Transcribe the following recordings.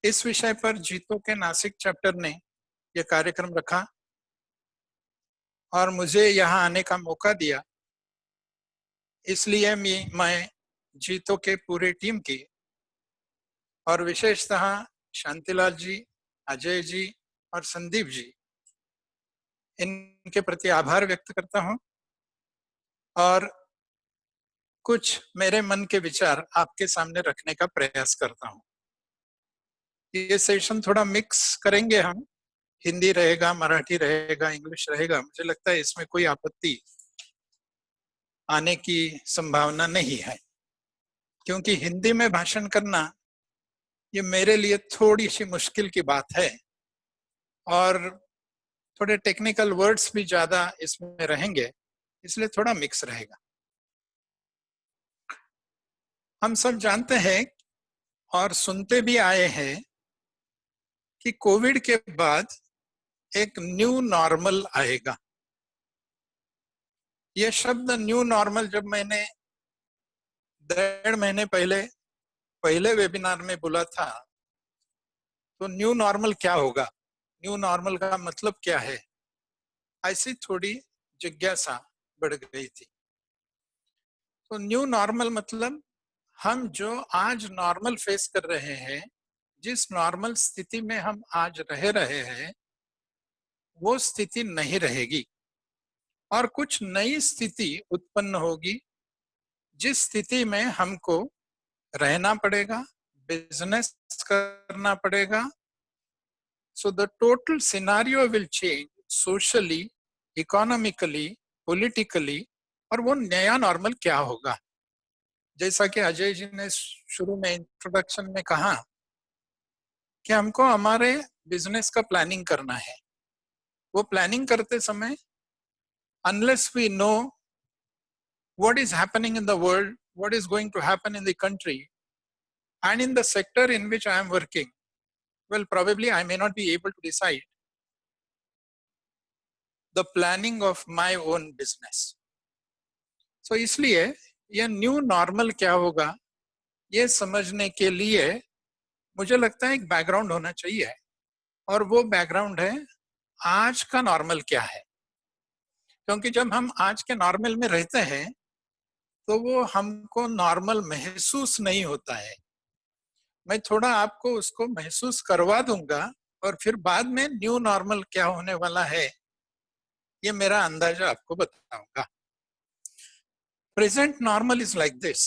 इस विषय पर जीतो के नासिक चैप्टर ने यह कार्यक्रम रखा और मुझे यहाँ आने का मौका दिया। इसलिए मैं जीतो के पूरे टीम की और विशेषतः शांतिलाल जी, अजय जी और संदीप जी, इनके प्रति आभार व्यक्त करता हूं और कुछ मेरे मन के विचार आपके सामने रखने का प्रयास करता हूं। ये सेशन थोड़ा मिक्स करेंगे हम, हिंदी रहेगा, मराठी रहेगा, इंग्लिश रहेगा। मुझे लगता है इसमें कोई आपत्ति आने की संभावना नहीं है, क्योंकि हिंदी में भाषण करना ये मेरे लिए थोड़ी सी मुश्किल की बात है और थोड़े टेक्निकल वर्ड्स भी ज्यादा इसमें रहेंगे, इसलिए थोड़ा मिक्स रहेगा। हम सब जानते हैं और सुनते भी आए हैं कि कोविड के बाद एक न्यू नॉर्मल आएगा। यह शब्द न्यू नॉर्मल जब मैंने 1.5 महीने पहले वेबिनार में बोला था, तो न्यू नॉर्मल क्या होगा, न्यू नॉर्मल का मतलब क्या है, ऐसी थोड़ी जिज्ञासा बढ़ गई थी। तो न्यू नॉर्मल मतलब हम जो आज नॉर्मल फेस कर रहे हैं, जिस नॉर्मल स्थिति में हम आज रह रहे हैं, वो स्थिति नहीं रहेगी और कुछ नई स्थिति उत्पन्न होगी, जिस स्थिति में हमको रहना पड़ेगा, बिजनेस करना पड़ेगा। So the total scenario will change socially, economically, politically, और वो नया नॉर्मल क्या होगा। जैसा कि अजय जी ने शुरू में इंट्रोडक्शन में कहा कि हमको हमारे बिजनेस का प्लानिंग करना है। वो प्लानिंग करते समय unless we know what is happening in the world, what is going to happen in the country and in the sector in which I am working, well, probably I may not be able to decide the planning of my own business. So इसलिए यह new normal क्या होगा, ये समझने के लिए मुझे लगता है एक बैकग्राउंड होना चाहिए, और वो बैकग्राउंड है आज का नॉर्मल क्या है। क्योंकि जब हम आज के नॉर्मल में रहते हैं तो वो हमको नॉर्मल महसूस नहीं होता है। मैं थोड़ा आपको उसको महसूस करवा दूंगा और फिर बाद में न्यू नॉर्मल क्या होने वाला है ये मेरा अंदाजा आपको बताऊंगा। Present normal is like this.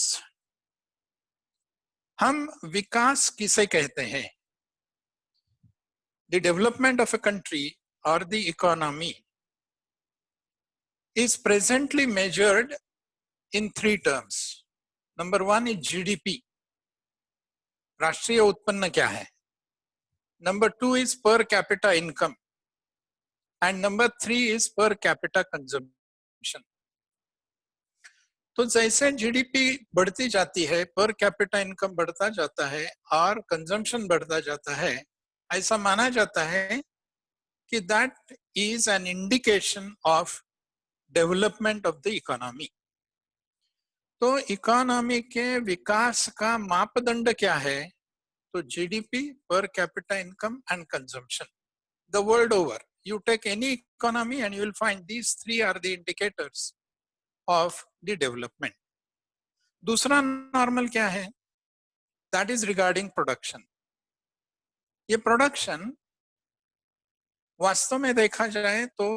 हम विकास किसे कहते हैं? The development of a country और the economy is presently measured in 3 terms. Number 1 is GDP. राष्ट्रीय उत्पन्न क्या है? Number 2 is per capita income. And number 3 is per capita consumption. तो जैसे जीडीपी बढ़ती जाती है, पर कैपिटा इनकम बढ़ता जाता है और कंजम्पशन बढ़ता जाता है, ऐसा माना जाता है कि that is an indication of development of the economy. तो इकोनॉमी के विकास का मापदंड क्या है? तो जीडीपी, पर capita income and consumption. The world over you take any economy and you will find these 3 are the indicators of the development. दूसरा normal क्या है? That is regarding production. ये प्रोडक्शन वास्तव में देखा जाए तो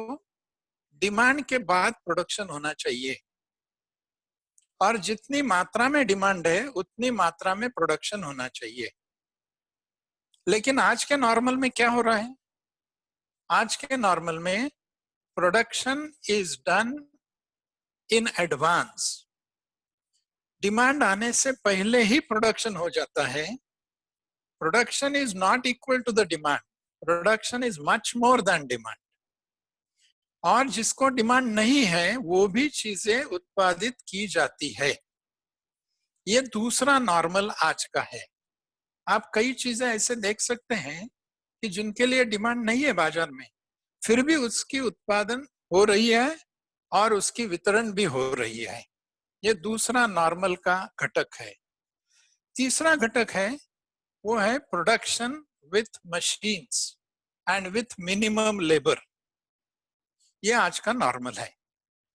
डिमांड के बाद प्रोडक्शन होना चाहिए, और जितनी मात्रा में डिमांड है उतनी मात्रा में प्रोडक्शन होना चाहिए। लेकिन आज के नॉर्मल में क्या हो रहा है? आज के नॉर्मल में production is done in advance. Demand आने से पहले ही प्रोडक्शन हो जाता है। Production is not equal to the demand, production is much more than demand. और जिसको डिमांड नहीं है वो भी चीजें उत्पादित की जाती है। ये दूसरा नॉर्मल आज का है। आप कई चीजें ऐसे देख सकते हैं कि जिनके लिए डिमांड नहीं है बाजार में, फिर भी उसकी उत्पादन हो रही है और उसकी वितरण भी हो रही है। ये दूसरा नॉर्मल का घटक है। तीसरा घटक है वो है production with machines and with minimum labor. ये आज का नॉर्मल है।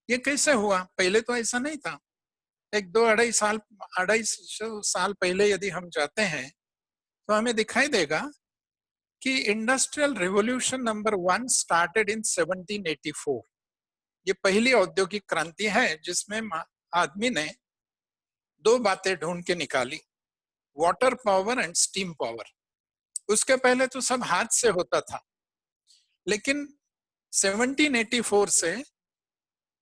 ये कैसे हुआ? पहले तो ऐसा नहीं था। एक दो अढ़ाई सौ साल पहले यदि हम जाते हैं तो हमें दिखाई देगा कि industrial revolution number 1 started in 1784। ये पहली औद्योगिक क्रांति है जिसमें आदमी ने दो बातें ढूंढ के निकाली, water power and steam power. उसके पहले तो सब हाथ से होता था, लेकिन 1784 से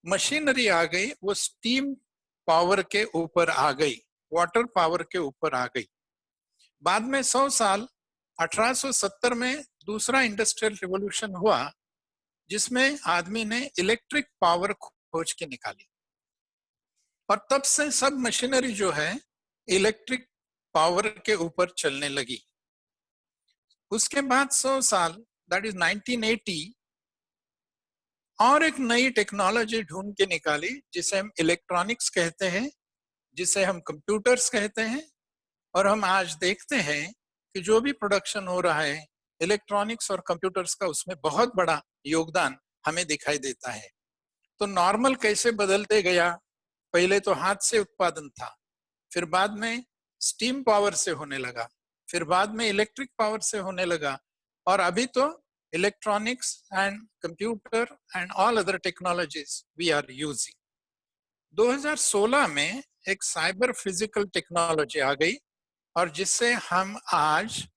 मशीनरी आ गई, वो स्टीम पावर के ऊपर आ गई, वाटर पावर के ऊपर आ गई। बाद में 100 साल 1870 में दूसरा इंडस्ट्रियल रिवॉल्यूशन हुआ जिसमें आदमी ने इलेक्ट्रिक पावर खोज के निकाली, और तब से सब मशीनरी जो है इलेक्ट्रिक पावर के ऊपर चलने लगी। उसके बाद 100 साल, दैट इज 1980, और एक नई टेक्नोलॉजी ढूंढ के निकाली जिसे हम इलेक्ट्रॉनिक्स कहते हैं, जिसे हम कंप्यूटर्स कहते हैं। और हम आज देखते हैं कि जो भी प्रोडक्शन हो रहा है इलेक्ट्रॉनिक्स और कंप्यूटर्स का, उसमें बहुत बड़ा योगदान हमें दिखाई देता है। तो नॉर्मल कैसे बदलते गया? पहले तो हाथ से उत्पादन था, फिर बाद में स्टीम पावर से होने लगा, फिर बाद में इलेक्ट्रिक पावर से होने लगा, और अभी तो electronics and computer and all other technologies we are using. 2016 में एक साइबर फिजिकल टेक्नोलॉजी आ गई, और जिससे हम आज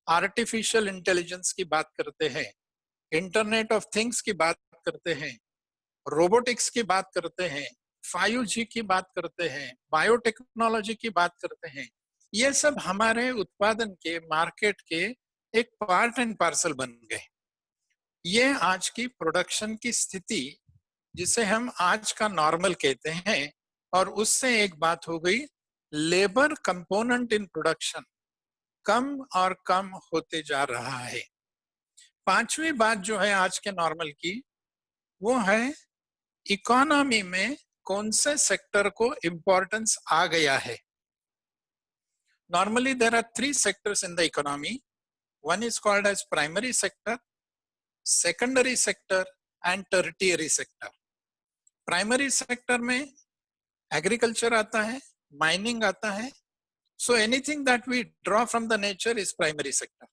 आर्टिफिशियल इंटेलिजेंस की बात करते हैं, इंटरनेट ऑफ थिंग्स की बात करते हैं, रोबोटिक्स की बात करते हैं, 5G की बात करते हैं, बायोटेक्नोलॉजी की बात करते हैं। ये सब हमारे उत्पादन के, मार्केट के एक पार्ट एंड पार्सल बन गए। ये आज की प्रोडक्शन की स्थिति, जिसे हम आज का नॉर्मल कहते हैं। और उससे एक बात हो गई, लेबर कंपोनेंट इन प्रोडक्शन कम और कम होते जा रहा है। पांचवी बात जो है आज के नॉर्मल की, वो है इकोनॉमी में कौन से सेक्टर को इंपॉर्टेंस आ गया है। Normally there are 3 sectors in the economy. One is called as primary sector, secondary sector and tertiary sector. Primary sector में एग्रीकल्चर आता है, माइनिंग आता है, so anything that we draw from the nature is primary sector.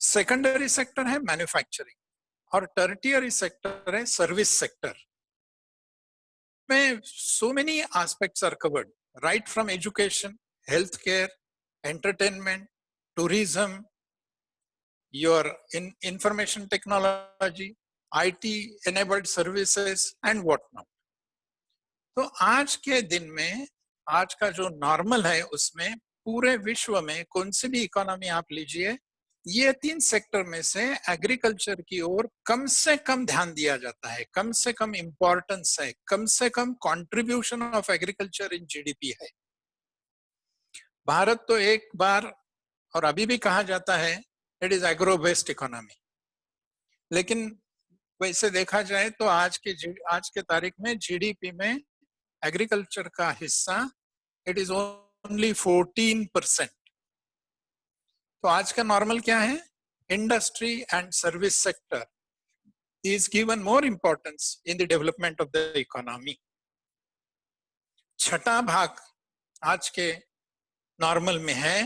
Secondary sector है manufacturing, और tertiary sector है service sector. में so many aspects are covered, right from education, healthcare, entertainment, tourism, your information technology, IT enabled services and whatnot. तो आज के दिन में, आज का जो नॉर्मल है, उसमें पूरे विश्व में कौन सी भी इकोनॉमी आप लीजिए, ये 3 सेक्टर में से एग्रीकल्चर की ओर कम से कम ध्यान दिया जाता है, कम से कम इंपॉर्टेंस है, कम से कम contribution of agriculture in GDP है। भारत तो एक बार और अभी भी कहा जाता है it is agro based economy, लेकिन वैसे देखा जाए तो आज के तारीख में जीडीपी में एग्रीकल्चर का हिस्सा इट इज ओनली 14%। तो आज का नॉर्मल क्या है? Industry and service sector is given more importance in the development of the economy. छठा भाग आज के नॉर्मल में है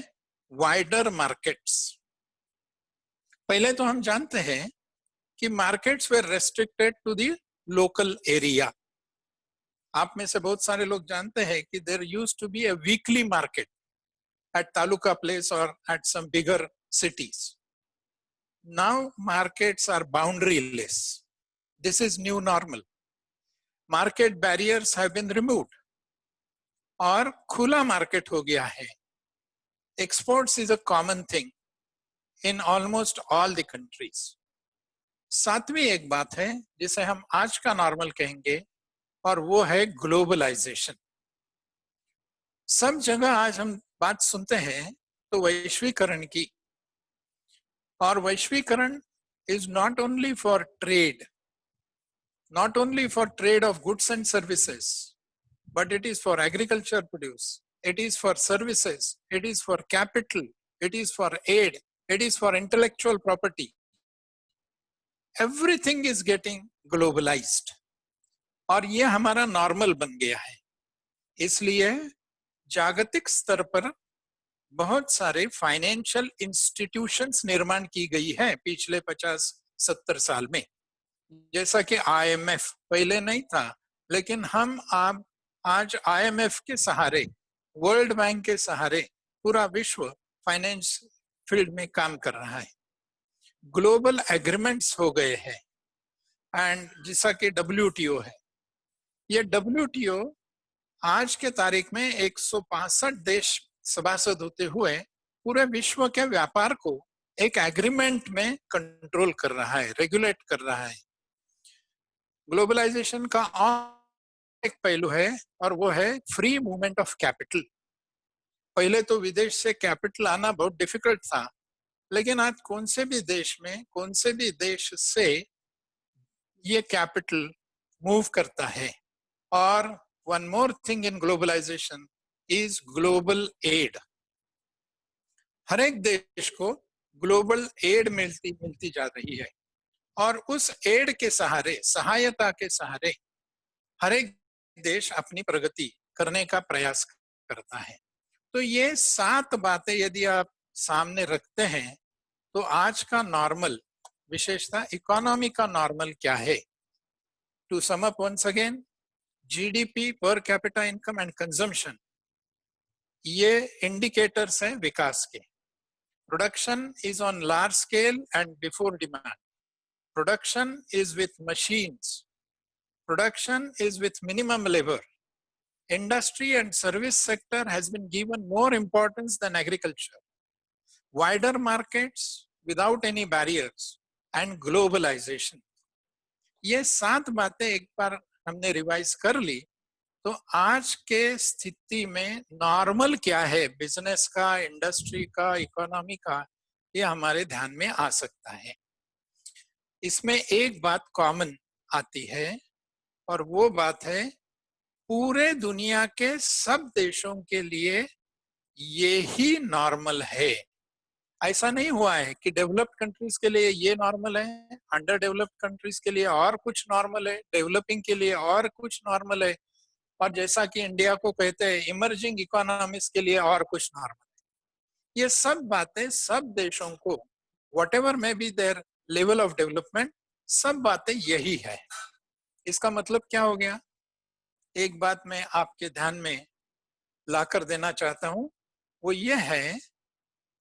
वाइडर मार्केट्स। पहले तो हम जानते हैं कि markets were restricted to the local area. आप में से बहुत सारे लोग जानते हैं कि there used to be a weekly market at taluka place or at some bigger cities. Now markets are boundaryless. This is new normal. Market barriers have been removed और खुला मार्केट हो गया है। Exports is a common thing in almost all the countries. सातवीं एक बात है जिसे हम आज का नॉर्मल कहेंगे, और वो है ग्लोबलाइजेशन। सब जगह आज हम बात सुनते हैं तो वैश्वीकरण की, और वैश्वीकरण is not only for trade, not only for trade of goods and services, but it is for agriculture produce, it is for services, it is for capital, it is for aid, it is for intellectual property. Everything is getting globalized. और ये हमारा normal बन गया है. इसलिए जागतिक स्तर पर बहुत सारे फाइनेंशियल इंस्टीट्यूशंस निर्माण की गई है पिछले 50-70 साल में. जैसा कि IMF पहले नहीं था, लेकिन हम आज IMF के सहारे, वर्ल्ड बैंक के सहारे पूरा विश्व फाइनेंस फील्ड में काम कर रहा है. ग्लोबल एग्रीमेंट्स हो गए हैं. एंड जैसा कि WTO है, ये WTO आज के तारीख में 165 देश सभासद होते हुए पूरे विश्व के व्यापार को एक एग्रीमेंट में कंट्रोल कर रहा है, रेगुलेट कर रहा है. ग्लोबलाइजेशन का और एक पहलू है और वो है फ्री मूवमेंट ऑफ कैपिटल. पहले तो विदेश से कैपिटल आना बहुत डिफिकल्ट था, लेकिन आज कौन से भी देश में, कौन से भी देश से ये कैपिटल मूव करता है. और one more thing in globalization is global aid. हर एक देश को ग्लोबल एड मिलती जा रही है और उस एड के सहारे, सहायता के सहारे हर एक देश अपनी प्रगति करने का प्रयास करता है. तो ये 7 बातें यदि आप सामने रखते हैं तो आज का नॉर्मल, विशेषता इकोनॉमी का नॉर्मल क्या है. To sum up once again, GDP per capita income and consumption, ये इंडिकेटर्स हैं विकास के. Production is on large scale and before demand. Production is with machines. Production is with minimum labour. Industry and service sector has been given more importance than agriculture. Wider markets without any barriers and globalisation. ये 7 बातें एक बार हमने revise कर ली तो आज के स्थिति में नॉर्मल क्या है बिजनेस का, इंडस्ट्री का, इकोनॉमी का, ये हमारे ध्यान में आ सकता है. इसमें एक बात कॉमन आती है और वो बात है पूरे दुनिया के सब देशों के लिए ये ही नॉर्मल है. ऐसा नहीं हुआ है कि डेवलप्ड कंट्रीज के लिए ये नॉर्मल है, अंडर डेवलप्ड कंट्रीज के लिए और कुछ नॉर्मल है, डेवलपिंग के लिए और कुछ नॉर्मल है, और जैसा कि इंडिया को कहते हैं इमर्जिंग इकोनॉमीज के लिए और कुछ नॉर्मल है. ये सब बातें सब देशों को, whatever may be their level of development, सब बातें यही है. इसका मतलब क्या हो गया? एक बात मैं आपके ध्यान में लाकर देना चाहता हूं, वो ये है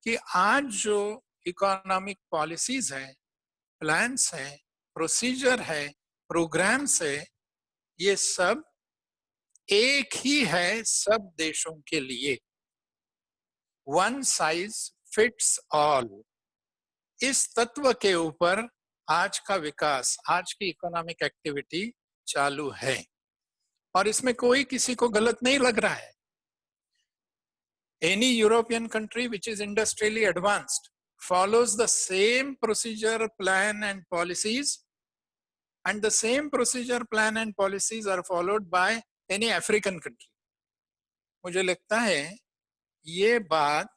कि आज जो इकोनॉमिक पॉलिसीज है, प्लान्स है, प्रोसीजर है, प्रोग्राम्स है, ये सब एक ही है सब देशों के लिए. One size fits all. इस तत्व के ऊपर आज का विकास, आज की इकोनॉमिक एक्टिविटी चालू है और इसमें कोई किसी को गलत नहीं लग रहा है. Any European country which is industrially advanced follows the same procedure, plan and policies, and the same procedure, plan and policies are followed by any African country. मुझे लगता है ये बात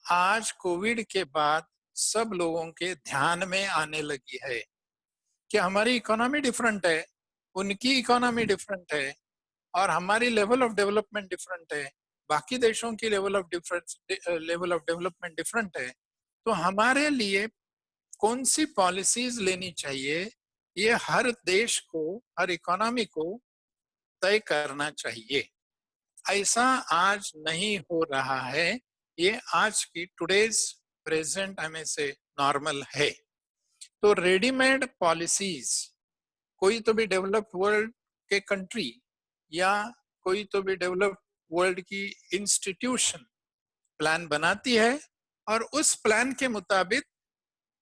आज कोविड के बाद सब लोगों के ध्यान में आने लगी है कि हमारी इकोनॉमी डिफरेंट है, उनकी इकोनॉमी डिफरेंट है और हमारी लेवल ऑफ डेवलपमेंट डिफरेंट है, बाकी देशों की लेवल ऑफ डेवलपमेंट डिफरेंट है. तो हमारे लिए कौन सी पॉलिसीज लेनी चाहिए, ये हर देश को, हर इकोनॉमी को तय करना चाहिए. ऐसा आज नहीं हो रहा है. ये आज की टुडेज प्रेजेंट हमें से नॉर्मल है. तो रेडीमेड पॉलिसीज कोई तो भी डेवलप्ड वर्ल्ड के कंट्री या कोई तो भी डेवलप्ड वर्ल्ड की इंस्टीट्यूशन प्लान बनाती है और उस प्लान के मुताबिक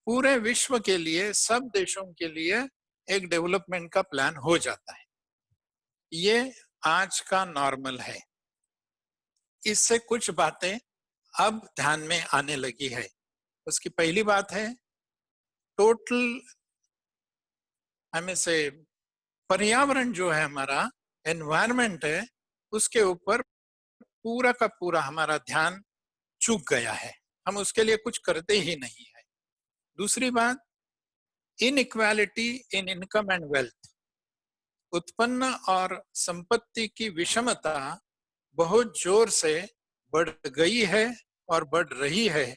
पूरे विश्व के लिए, सब देशों के लिए एक डेवलपमेंट का प्लान हो जाता है. ये आज का नॉर्मल है. इससे कुछ बातें अब ध्यान में आने लगी है. उसकी पहली बात है टोटल हमें से पर्यावरण जो है, हमारा एनवायरनमेंट है, उसके ऊपर पूरा का पूरा हमारा ध्यान चूक गया है. हम उसके लिए कुछ करते ही नहीं है। दूसरी बात, inequality in income and wealth, उत्पन्न और संपत्ति की विषमता बहुत जोर से बढ़ गई है और बढ़ रही है,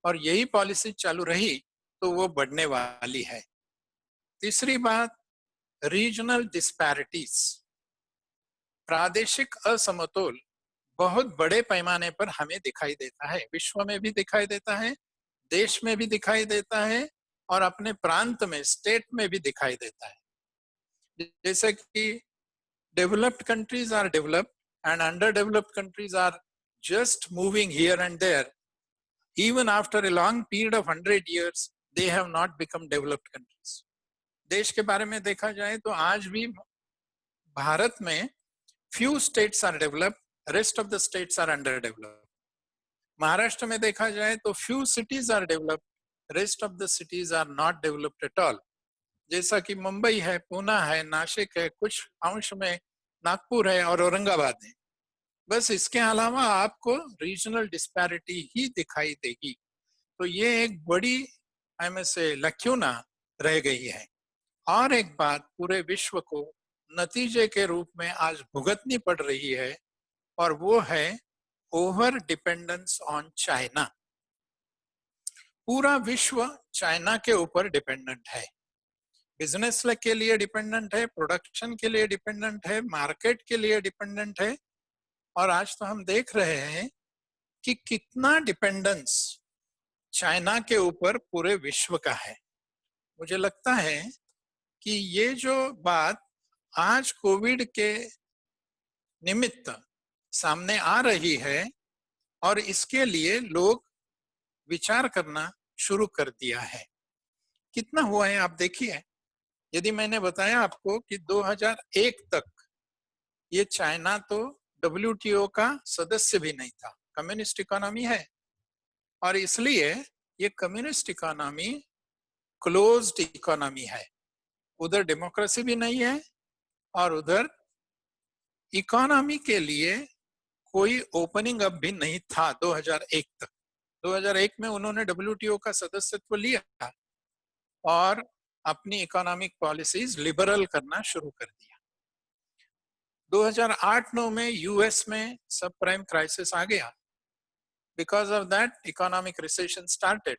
और यही पॉलिसी चालू रही तो वो बढ़ने वाली है। तीसरी बात, रीजनल डिस्पैरिटीज, प्रादेशिक असमतोल बहुत बड़े पैमाने पर हमें दिखाई देता है, विश्व में भी दिखाई देता है, देश में भी दिखाई देता है, और अपने प्रांत में, स्टेट में भी दिखाई देता है। जैसे कि developed countries are developed and underdeveloped countries are just moving here and there. Even after a long period of 100 years, they have not become developed countries. देश के बारे में देखा जाए तो आज भी भारत में few states are developed, rest of the states are underdeveloped. Maharashtra में देखा जाए तो few cities are developed, rest of the cities are not developed at all. जैसा कि मुंबई है, पूना है, नासिक है, कुछ अंश में नागपुर है और औरंगाबाद है। बस इसके अलावा आपको रीजनल डिस्पैरिटी ही दिखाई देगी। तो ये एक बड़ी से लक्यूना रह गई है। और एक बात पूरे विश्व को नतीजे के रूप में आज भुगतनी पड़ रही है, और वो है ओवर डिपेंडेंस ऑन चाइना। पूरा विश्व चाइना के ऊपर डिपेंडेंट है, बिजनेस के लिए डिपेंडेंट है, प्रोडक्शन के लिए डिपेंडेंट है, मार्केट के लिए डिपेंडेंट है। और आज तो हम देख रहे हैं कि कितना डिपेंडेंस चाइना के ऊपर पूरे विश्व का है। मुझे लगता है कि ये जो बात आज कोविड के निमित्त सामने आ रही है, और इसके लिए लोग विचार करना शुरू कर दिया है। कितना हुआ है आप देखिए। यदि मैंने बताया आपको कि 2001 तक ये चाइना तो WTO का सदस्य भी नहीं था, कम्युनिस्ट इकोनॉमी है, और इसलिए ये कम्युनिस्ट इकोनॉमी क्लोज्ड इकोनॉमी है। उधर डेमोक्रेसी भी नहीं है, और उधर इकोनॉमी के लिए कोई ओपनिंग अप भी नहीं था 2001 तक। 2001 में उन्होंने WTO का सदस्यत्व लिया और अपनी इकोनॉमिक पॉलिसीज लिबरल करना शुरू कर दिया। 2008-9 में यूएस में सब प्राइम क्राइसिस आ गया। Because of that economic recession started,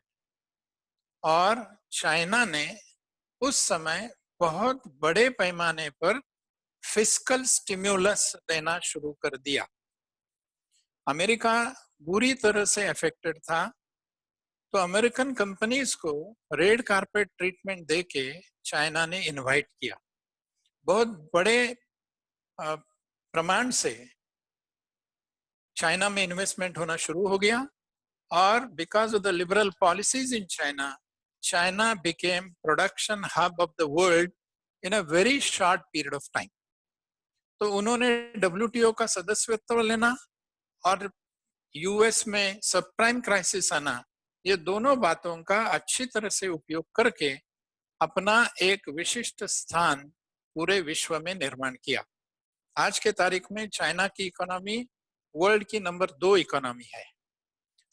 और चाइना ने उस समय बहुत बड़े पैमाने पर फिस्कल स्टिम्युलस देना शुरू कर दिया। अमेरिका बुरी तरह से अफेक्टेड था, तो अमेरिकन कंपनीज को रेड कारपेट ट्रीटमेंट देके चाइना ने इनवाइट किया। बहुत बड़े प्रमाण से चाइना में इन्वेस्टमेंट होना शुरू हो गया, और because of the liberal policies in China, China became production hub of the world in a very short period of time. तो उन्होंने WTO का सदस्यत्व लेना और यूएस में सब प्राइम क्राइसिस आना, ये दोनों बातों का अच्छी तरह से उपयोग करके अपना एक विशिष्ट स्थान पूरे विश्व में निर्माण किया। आज के तारीख में चाइना की इकोनॉमी वर्ल्ड की नंबर 2 इकोनॉमी है।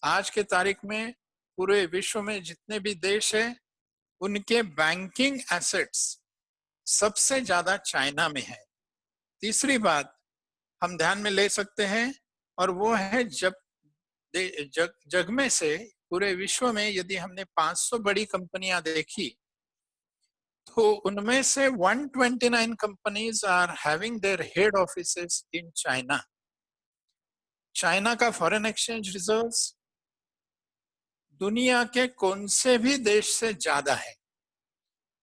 आज के तारीख में पूरे विश्व में जितने भी देश हैं, उनके बैंकिंग एसेट्स सबसे ज्यादा चाइना में है। तीसरी बात हम ध्यान में ले सकते हैं, और वो है जग में से पूरे विश्व में यदि हमने 500 बड़ी कंपनियां देखी, तो उनमें से 129 companies are having their head offices in China. China का फॉरेन एक्सचेंज रिजर्व्स दुनिया के कौन से भी देश से ज्यादा है,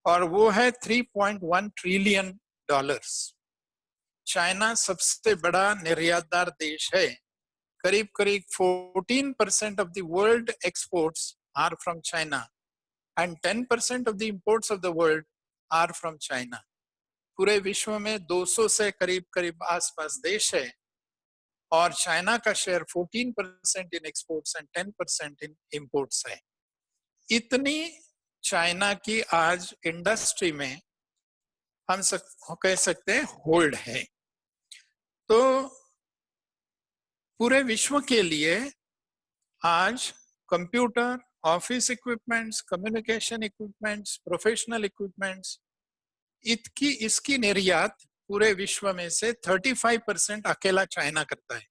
और वो है $3.1 ट्रिलियन। चाइना सबसे बड़ा निर्यातदार देश है। करीब करीब 14% of the world exports are from China and 10% of the imports of the world are from China. पूरे विश्व में 200 से करीब करीब आसपास देश है, और चाइना का share 14% in exports and 10% in imports है। इतनी चाइना की आज इंडस्ट्री में हम कह सकते हैं होल्ड है। तो पूरे विश्व के लिए आज computer, office equipments, communication equipments, professional equipments, इसकी निर्यात पूरे विश्व में से 35% अकेला चाइना करता है।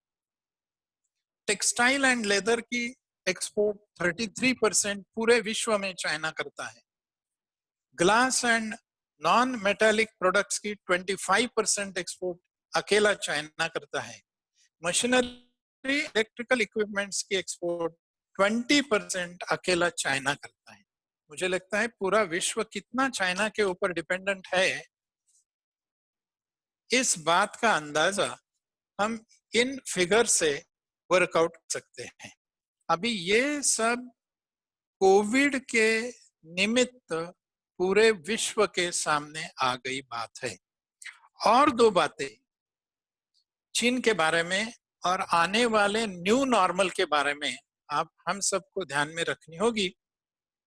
टेक्सटाइल एंड लेदर की एक्सपोर्ट 33% पूरे विश्व में चाइना करता है। Glass and non metallic products की 25% एक्सपोर्ट अकेला चाइना करता है। मशीनरी, इलेक्ट्रिकल इक्विपमेंट्स की एक्सपोर्ट 20% अकेला चाइना करता है। मुझे लगता है पूरा विश्व कितना चाइना के ऊपर डिपेंडेंट है, इस बात का अंदाजा हम इन फिगर से वर्कआउट कर सकते हैं। अभी ये सब कोविड के निमित्त पूरे विश्व के सामने आ गई बात है। और दो बातें चीन के बारे में और आने वाले न्यू नॉर्मल के बारे में आप हम सबको ध्यान में रखनी होगी,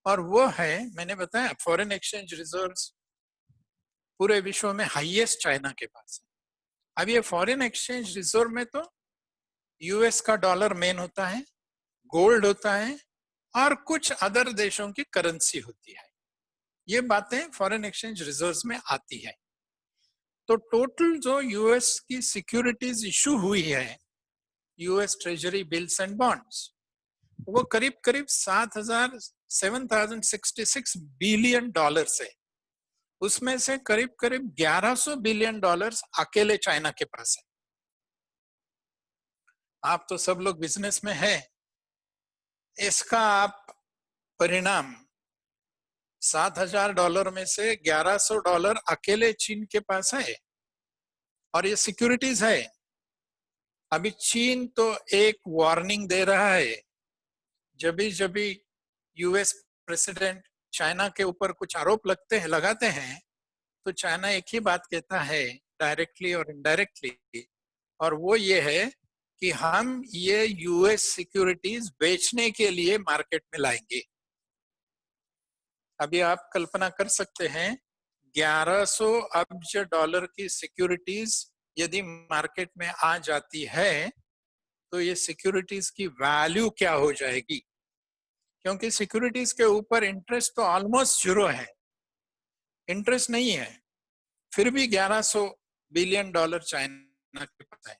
और वो है, मैंने बताया फॉरेन एक्सचेंज रिजर्व्स पूरे विश्व में हाईएस्ट चाइना के पास है। अब ये फॉरेन एक्सचेंज रिजर्व में तो यूएस का डॉलर मेन होता है, गोल्ड होता है और कुछ अदर देशों की करेंसी होती है। ये बातें फॉरेन एक्सचेंज रिजर्व्स में आती है। तो टोटल जो यूएस की सिक्योरिटीज इशू हुई है, US treasury bills and bonds, वो करीब करीब 7,066 बिलियन डॉलर्स है। उसमें से करीब करीब 1100 बिलियन डॉलर्स अकेले चाइना के पास है। आप तो सब लोग बिजनेस में हैं, इसका आप परिणाम $7,000 में से $1,100 अकेले चीन के पास है, और ये सिक्योरिटीज है। अभी चीन तो एक वार्निंग दे रहा है, जब भी यूएस प्रेसिडेंट चाइना के ऊपर कुछ आरोप लगाते हैं, तो चाइना एक ही बात कहता है डायरेक्टली और इनडायरेक्टली, और वो ये है कि हम ये यूएस सिक्योरिटीज बेचने के लिए मार्केट में लाएंगे। अभी आप कल्पना कर सकते हैं 1100 अब्ज डॉलर की सिक्योरिटीज यदि मार्केट में आ जाती है तो ये सिक्योरिटीज की वैल्यू क्या हो जाएगी, क्योंकि सिक्योरिटीज के ऊपर इंटरेस्ट तो ऑलमोस्ट जीरो है, इंटरेस्ट नहीं है, फिर भी 1100 बिलियन डॉलर चाइना के पास है।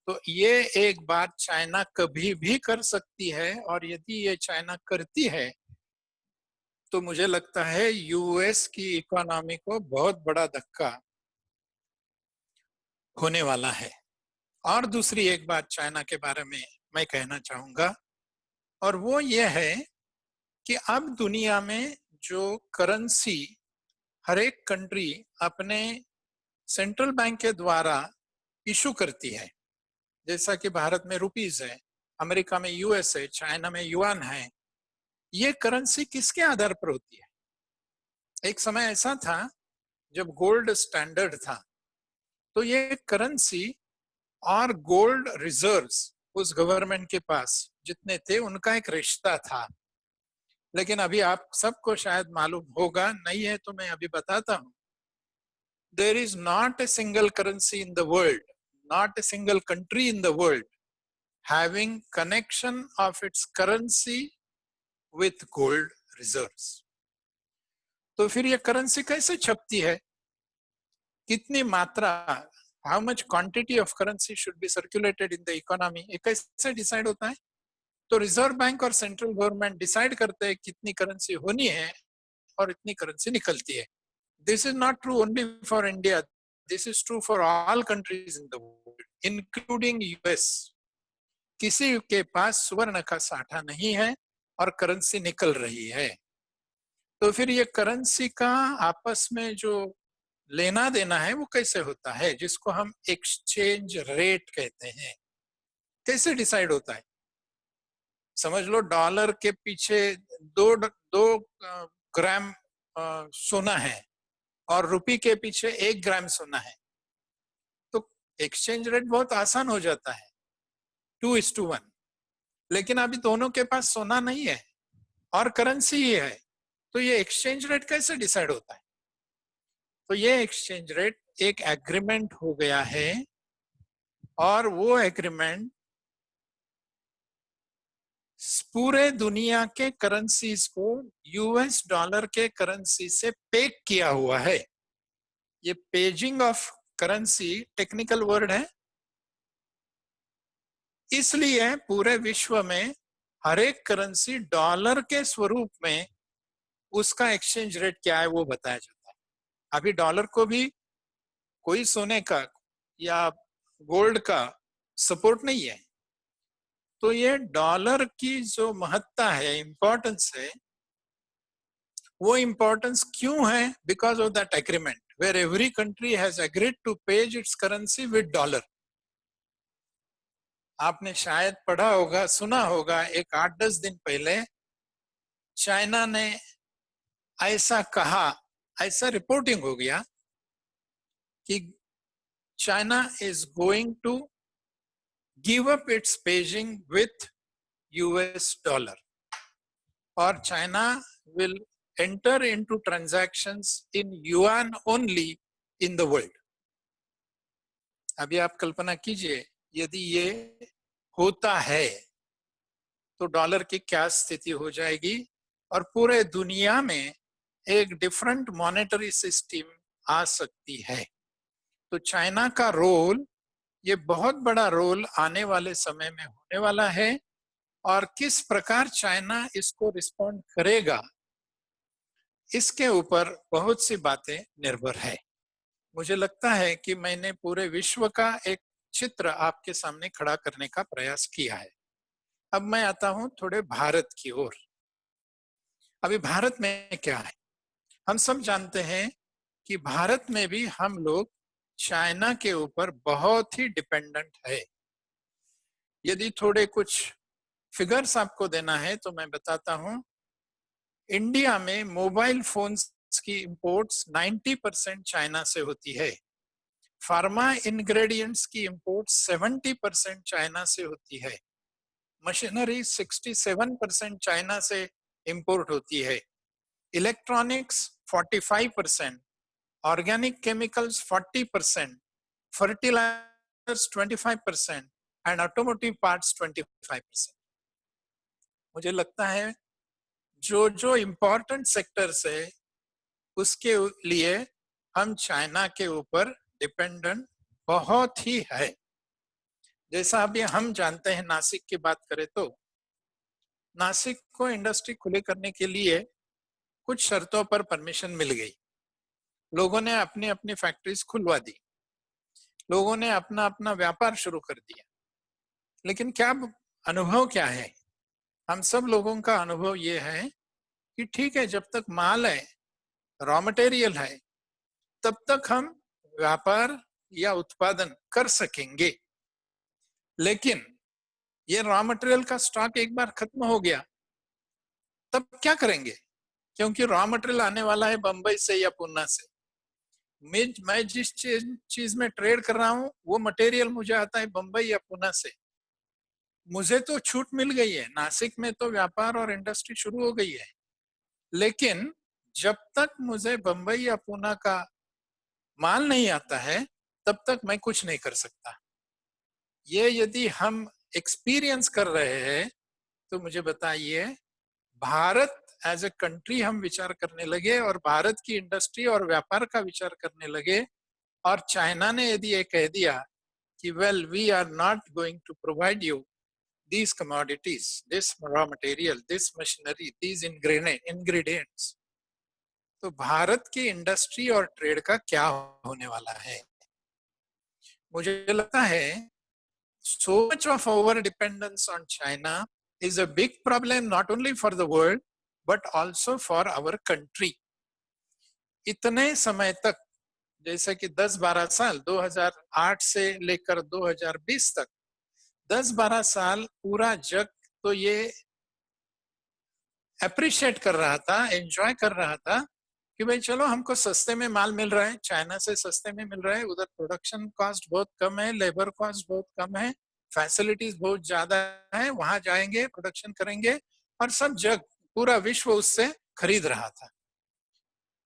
तो ये एक बात चाइना कभी भी कर सकती है, और यदि ये चाइना करती है तो मुझे लगता है यूएस की इकोनॉमी को बहुत बड़ा धक्का होने वाला है। और दूसरी एक बात चाइना के बारे में मैं कहना चाहूंगा, और वो ये है कि अब दुनिया में जो करेंसी हर एक कंट्री अपने सेंट्रल बैंक के द्वारा इशू करती है, जैसा कि भारत में रुपीज है, अमेरिका में यूएस है, चाइना में युआन है, ये करेंसी किसके आधार पर होती है? एक समय ऐसा था जब गोल्ड स्टैंडर्ड था, तो ये करेंसी और गोल्ड रिजर्व्स उस गवर्नमेंट के पास जितने थे उनका एक रिश्ता था। लेकिन अभी आप सबको शायद मालूम होगा, नहीं है तो मैं अभी बताता हूं, there is not a single currency in the world, not a single country in the world having connection of its currency with gold reserves. तो फिर ये करेंसी कैसे छपती है, कितनी मात्रा, how much quantity of currency should be circulated in the economy, ये कैसे डिसाइड होता है? तो रिजर्व बैंक और सेंट्रल गवर्नमेंट डिसाइड करते हैं कितनी करेंसी होनी है और इतनी करेंसी निकलती है। This is not true only for India, this is true for all countries in the world including US. किसी के पास स्वर्ण का साठा नहीं है और करेंसी निकल रही है। तो फिर ये करेंसी का आपस में जो लेना देना है वो कैसे होता है, जिसको हम एक्सचेंज रेट कहते हैं, कैसे डिसाइड होता है? समझ लो डॉलर के पीछे दो ग्राम सोना है और रुपये के पीछे 1 ग्राम सोना है, तो एक्सचेंज रेट बहुत आसान हो जाता है, 2:1। लेकिन अभी दोनों के पास सोना नहीं है और करेंसी ही है, तो ये एक्सचेंज रेट कैसे डिसाइड होता है? तो ये एक्सचेंज रेट एक एग्रीमेंट हो गया है, और वो एग्रीमेंट पूरे दुनिया के करेंसीज को यूएस डॉलर के करेंसी से पेग किया हुआ है। ये paging of currency technical word है, इसलिए पूरे विश्व में हर एक करेंसी डॉलर के स्वरूप में उसका एक्सचेंज रेट क्या है वो बताया जाता है। अभी डॉलर को भी कोई सोने का या गोल्ड का सपोर्ट नहीं है, तो ये डॉलर की जो महत्ता है, इंपॉर्टेंस है, वो इंपॉर्टेंस क्यों है? Because of that agreement where every country has agreed to peg its currency with dollar. आपने शायद पढ़ा होगा, सुना होगा, एक 8-10 दिन पहले चाइना ने ऐसा कहा, ऐसा रिपोर्टिंग हो गया कि China is going to give up its pegging with US dollar और China will enter into transactions in yuan only in the world। अभी आप कल्पना कीजिए यदि ये होता है तो डॉलर की क्या स्थिति हो जाएगी और पूरे दुनिया में एक डिफरेंट मॉनेटरी सिस्टम आ सकती है। तो चाइना का रोल, ये बहुत बड़ा रोल आने वाले समय में होने वाला है और किस प्रकार चाइना इसको रिस्पॉन्ड करेगा इसके ऊपर बहुत सी बातें निर्भर है। मुझे लगता है कि मैंने पूरे विश्व का एक चित्र आपके सामने खड़ा करने का प्रयास किया है। अब मैं आता हूं थोड़े भारत की ओर। अभी भारत में क्या है? हम सब जानते हैं कि भारत में भी हम लोग चाइना के ऊपर बहुत ही डिपेंडेंट है। यदि थोड़े कुछ फिगर्स आपको देना है तो मैं बताता हूं। इंडिया में मोबाइल फोन्स की इंपोर्ट्स 90% चाइना से होती है। फार्मा इंग्रेडिएंट्स की इंपोर्ट 70% चाइना से होती है। मशीनरी 67% चाइना से इंपोर्ट होती है। Electronics 45%, organic chemicals 40%, fertilisers 25% and automotive parts 25%। मुझे लगता है जो जो इम्पोर्टेंट सेक्टर्स है उसके लिए हम चाइना के ऊपर डिपेंडेंट बहुत ही है। जैसा अभी हम जानते हैं, नासिक की बात करें तो नासिक को इंडस्ट्री खुले करने के लिए कुछ शर्तों पर परमिशन मिल गई। लोगों ने अपनी अपनी फैक्ट्रीज खुलवा दी, लोगों ने अपना अपना व्यापार शुरू कर दिया। लेकिन क्या अनुभव क्या है? हम सब लोगों का अनुभव ये है कि ठीक है, जब तक माल है, रॉ मटेरियल है, तब तक हम व्यापार या उत्पादन कर सकेंगे। लेकिन ये रॉ मटेरियल का स्टॉक एक बार खत्म हो गया तब क्या करेंगे? क्योंकि रॉ मटेरियल आने वाला है बंबई से या पूना से। मैं जिस चीज में ट्रेड कर रहा हूँ वो मटेरियल मुझे आता है बंबई या पूना से। मुझे तो छूट मिल गई है, नासिक में तो व्यापार और इंडस्ट्री शुरू हो गई है, लेकिन जब तक मुझे बंबई या पूना का माल नहीं आता है तब तक मैं कुछ नहीं कर सकता। ये यदि हम एक्सपीरियंस कर रहे हैं तो मुझे बताइए, भारत एज ए कंट्री हम विचार करने लगे और भारत की इंडस्ट्री और व्यापार का विचार करने लगे और चाइना ने यदि ये कह दिया कि well we are not going to provide you these commodities, this raw material, this machinery, these ingredients, तो भारत की इंडस्ट्री और ट्रेड का क्या होने वाला है? मुझे लगता है so much of our dependence on China is a big problem not only for the world but also for our country। इतने समय तक, जैसे कि 10-12 साल, 2008 से लेकर 2020 तक 10-12 साल पूरा जग तो ये अप्रिशिएट कर रहा था, एंजॉय कर रहा था कि भाई चलो हमको सस्ते में माल मिल रहा है, चाइना से सस्ते में मिल रहा है, उधर प्रोडक्शन कॉस्ट बहुत कम है, लेबर कॉस्ट बहुत कम है, फैसिलिटीज बहुत ज्यादा है, वहां जाएंगे प्रोडक्शन करेंगे और सब जग, पूरा विश्व उससे खरीद रहा था।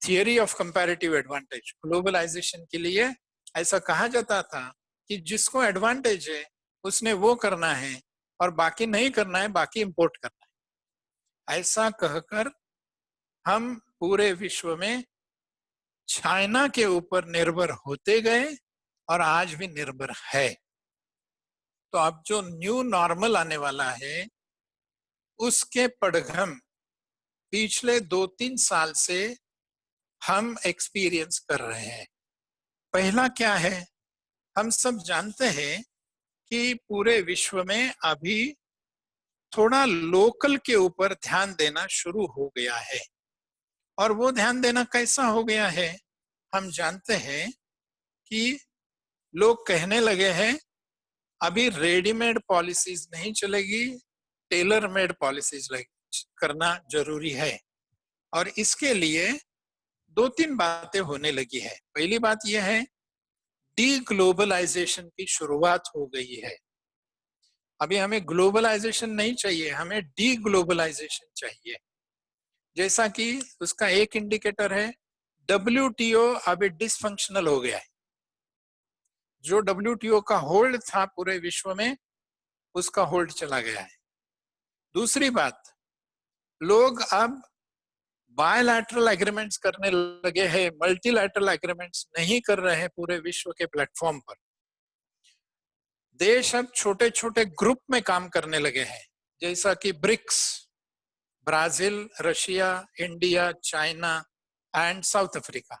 Theory of comparative advantage, globalisation के लिए ऐसा कहा जाता था कि जिसको एडवांटेज है उसने वो करना है और बाकी नहीं करना है, बाकी इंपोर्ट करना है। ऐसा कहकर हम पूरे विश्व में चाइना के ऊपर निर्भर होते गए और आज भी निर्भर है। तो अब जो न्यू नॉर्मल आने वाला है उसके पड़घम पिछले 2-3 साल से हम एक्सपीरियंस कर रहे हैं। पहला क्या है, हम सब जानते हैं कि पूरे विश्व में अभी थोड़ा लोकल के ऊपर ध्यान देना शुरू हो गया है। और वो ध्यान देना कैसा हो गया है, हम जानते हैं कि लोग कहने लगे हैं अभी रेडीमेड पॉलिसीज नहीं चलेगी, टेलर मेड पॉलिसीज करना जरूरी है। और इसके लिए 2-3 बातें होने लगी है। पहली बात यह है, डी ग्लोबलाइजेशन की शुरुआत हो गई है। अभी हमें ग्लोबलाइजेशन नहीं चाहिए, हमें डी ग्लोबलाइजेशन चाहिए। जैसा कि उसका एक इंडिकेटर है, WTO अभी डिसफंक्शनल हो गया है। जो WTO का होल्ड था पूरे विश्व में, उसका होल्ड चला गया है। दूसरी बात, लोग अब बायलैटरल एग्रीमेंट्स करने लगे हैं, मल्टीलैटरल एग्रीमेंट्स नहीं कर रहे हैं पूरे विश्व के प्लेटफॉर्म पर। देश अब छोटे छोटे ग्रुप में काम करने लगे हैं, जैसा कि BRICS, Brazil, Russia, India, China and South Africa.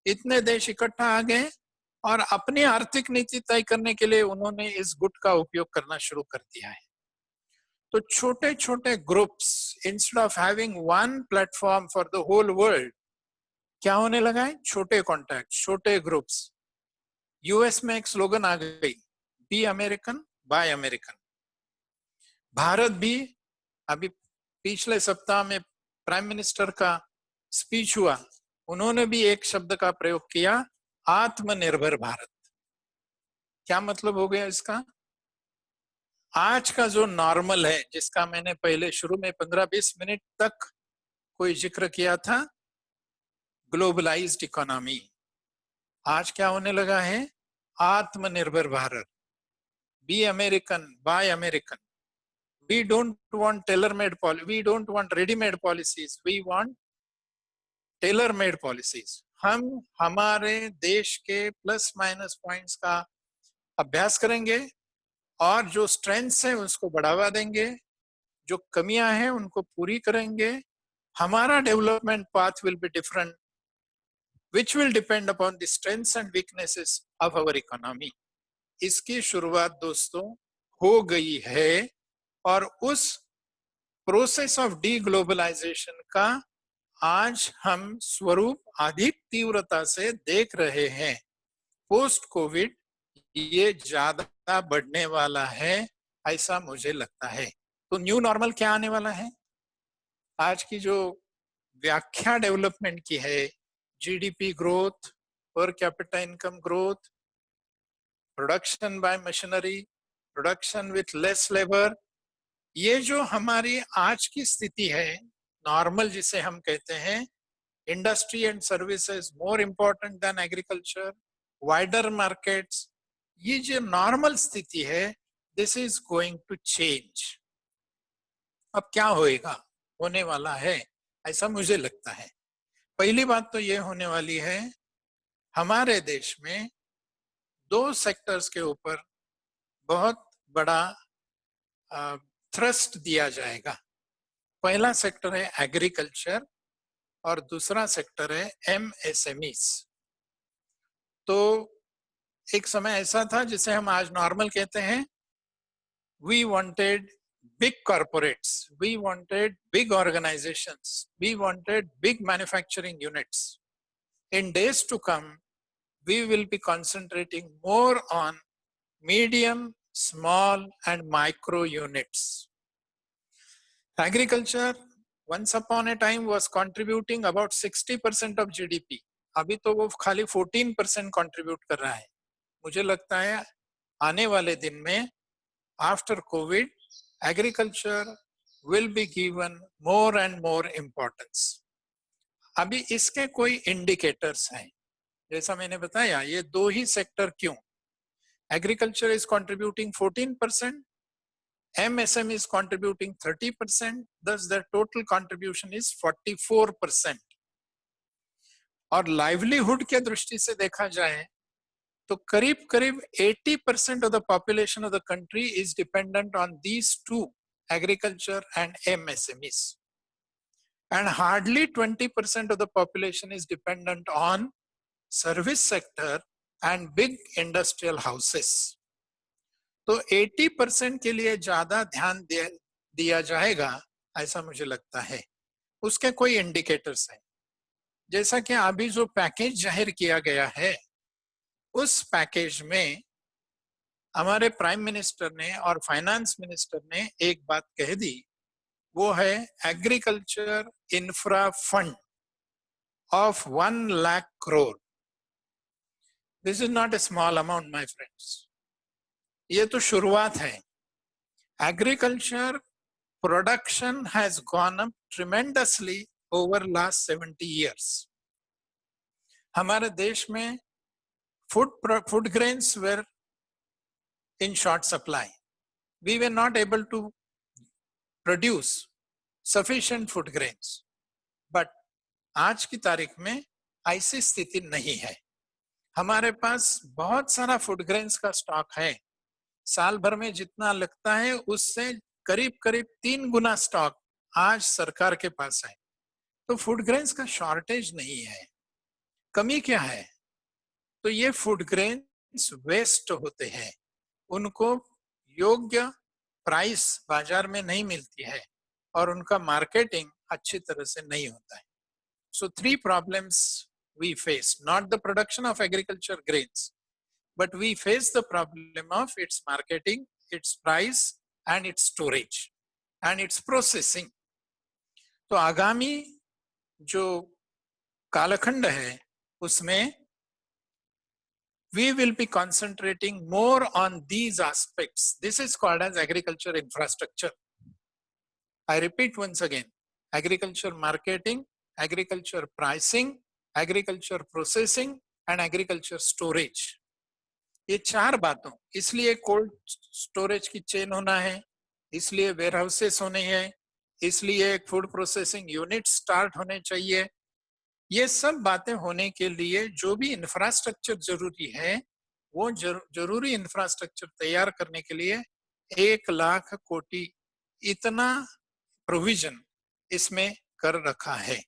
इतने देश इकट्ठा आ गए और अपनी आर्थिक नीति तय करने के लिए उन्होंने इस गुट का उपयोग करना शुरू कर दिया है। तो छोटे छोटे groups, instead of having one platform for the whole world, क्या होने लगा है, छोटे कॉन्टैक्ट, छोटे ग्रुप्स। यूएस में एक स्लोगन आ गई, be American buy American. Bharat भी अभी पिछले सप्ताह में प्राइम मिनिस्टर का स्पीच हुआ, उन्होंने भी एक शब्द का प्रयोग किया, आत्मनिर्भर भारत। क्या मतलब हो गया इसका? आज का जो नॉर्मल है, जिसका मैंने पहले शुरू में 15-20 मिनट तक कोई जिक्र किया था, ग्लोबलाइज्ड इकोनॉमी, आज क्या होने लगा है, Atmanirbhar Bharat, be American buy American. We don't want tailor-made policy. We don't want ready-made policies. We want tailor-made policies. हम हमारे देश के प्लस माइनस पॉइंट्स का अभ्यास करेंगे और जो स्ट्रेंथ्स हैं उसको बढ़ावा देंगे, जो कमियां हैं उनको पूरी करेंगे। हमारा development path will be different, which will depend upon the strengths and weaknesses of our economy. इसकी शुरुआत दोस्तों हो गई है और उस प्रोसेस ऑफ डी ग्लोबलाइजेशन का आज हम स्वरूप अधिक तीव्रता से देख रहे हैं। पोस्ट कोविड ये ज्यादा बढ़ने वाला है, ऐसा मुझे लगता है। तो न्यू नॉर्मल क्या आने वाला है? आज की जो व्याख्या डेवलपमेंट की है, जीडीपी ग्रोथ, पर capita income growth, production by machinery, production with less labour, ये जो हमारी आज की स्थिति है, नॉर्मल जिसे हम कहते हैं, industry and services more important than agriculture, wider markets, ये जो नॉर्मल स्थिति है, this is going to change. अब क्या होएगा, होने वाला है, ऐसा मुझे लगता है। पहली बात तो ये होने वाली है, हमारे देश में 2 सेक्टर्स के ऊपर बहुत बड़ा थ्रस्ट दिया जाएगा। पहला सेक्टर है एग्रीकल्चर और दूसरा सेक्टर है MSMEs। तो एक समय ऐसा था जिसे हम आज नॉर्मल कहते हैं। We wanted big corporates, we wanted big organisations, we wanted big manufacturing units. In days to come we will be concentrating more on medium, small and micro units. Agriculture once upon a time was contributing about 60% of GDP. अभी तो वो खाली 14% contribute कर रहा है। मुझे लगता है आने वाले दिन में after COVID, agriculture will be given more and more importance. अभी इसके कोई indicators हैं, जैसा मैंने बताया, ये 2 ही सेक्टर क्यों? Agriculture is contributing 14%, MSME is contributing 30%, thus their total contribution is 44%. और लाइवलीहुड के दृष्टि से देखा जाए तो करीब करीब 80% of the population of the country is dependent on these two, agriculture and MSMEs. And hardly 20% of the population is dependent on service sector and big industrial houses. तो 80% के लिए ज्यादा ध्यान दिया जाएगा ऐसा मुझे लगता है। उसके कोई इंडिकेटर्स हैं, जैसा कि अभी जो पैकेज जाहिर किया गया है उस पैकेज में हमारे प्राइम मिनिस्टर ने और फाइनेंस मिनिस्टर ने एक बात कह दी, वो है agriculture infra fund of 1 lakh crore. This is not A small amount my friends, ये तो शुरुआत है। Agriculture production has gone up tremendously over last 70 years. हमारे देश में food grains were in short supply. We were not able to produce sufficient food grains. But आज की तारीख में ऐसी स्थिति नहीं है। हमारे पास बहुत सारा फूड ग्रेन्स का स्टॉक है, साल भर में जितना लगता है उससे करीब करीब 3 गुना स्टॉक आज सरकार के पास है। तो फूड ग्रेन्स का शॉर्टेज नहीं है। कमी क्या है? तो ये फूड ग्रेन्स वेस्ट होते हैं, उनको योग्य प्राइस बाजार में नहीं मिलती है और उनका मार्केटिंग अच्छी तरह से नहीं होता है। So 3 problems we face, not the production of agriculture grains, but we face the problem of its marketing, its price and its storage and its processing. तो आगामी जो कालखंड है उसमें we will be concentrating more on these aspects. This is called as agriculture infrastructure. I repeat once again, agriculture marketing, agriculture pricing, agriculture processing and agriculture storage. ये 4 बातों, इसलिए cold storage की चेन होना है, इसलिए वेयर हाउसेस होने हैं, इसलिए एक फूड प्रोसेसिंग यूनिट स्टार्ट होने चाहिए। ये सब बातें होने के लिए जो भी इंफ्रास्ट्रक्चर जरूरी है वो जरूरी इंफ्रास्ट्रक्चर तैयार करने के लिए 1 लाख कोटी इतना प्रोविजन इसमें कर रखा है।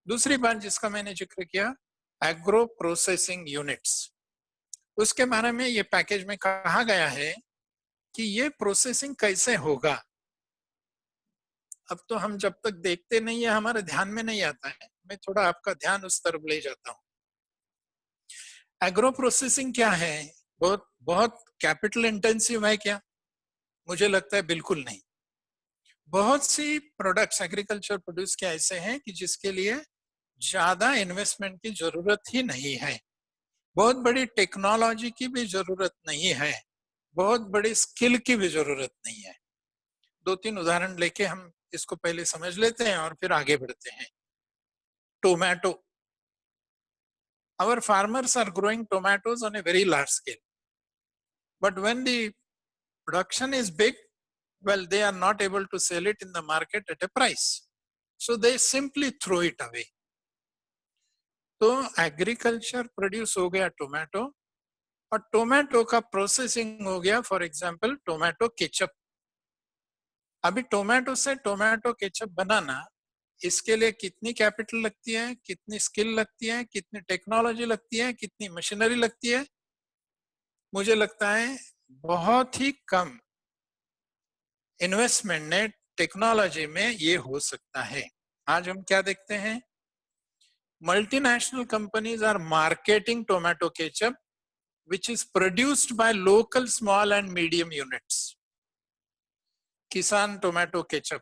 दूसरी बात जिसका मैंने जिक्र किया, एग्रो प्रोसेसिंग यूनिट्स, उसके बारे में ये पैकेज में कहा गया है कि ये प्रोसेसिंग कैसे होगा। अब तो हम जब तक देखते नहीं है हमारे ध्यान में नहीं आता है, मैं थोड़ा आपका ध्यान उस तरफ ले जाता हूँ। एग्रो प्रोसेसिंग क्या है? बहुत बहुत कैपिटल इंटेंसिव है क्या? मुझे लगता है बिल्कुल नहीं। बहुत सी प्रोडक्ट्स एग्रीकल्चर प्रोड्यूस के ऐसे हैं कि जिसके लिए ज्यादा इन्वेस्टमेंट की जरूरत ही नहीं है, बहुत बड़ी टेक्नोलॉजी की भी जरूरत नहीं है, बहुत बड़ी स्किल की भी जरूरत नहीं है। 2-3 उदाहरण लेके हम इसको पहले समझ लेते हैं और फिर आगे बढ़ते हैं। Tomato, our farmers are growing tomatoes on a very large scale, but when the production is big, well, they are not able to sell it in the market at a price, so they simply throw it away. तो agriculture produce हो गया tomato, और tomato का processing हो गया for example tomato ketchup. अभी tomato से tomato ketchup बनाना, इसके लिए कितनी कैपिटल लगती है, कितनी स्किल लगती है, कितनी टेक्नोलॉजी लगती है, कितनी मशीनरी लगती है? मुझे लगता है बहुत ही कम इन्वेस्टमेंट ने टेक्नोलॉजी में ये हो सकता है। आज हम क्या देखते हैं? Multinational companies are marketing tomato ketchup which is produced by local small and medium units. किसान टोमेटो केचप,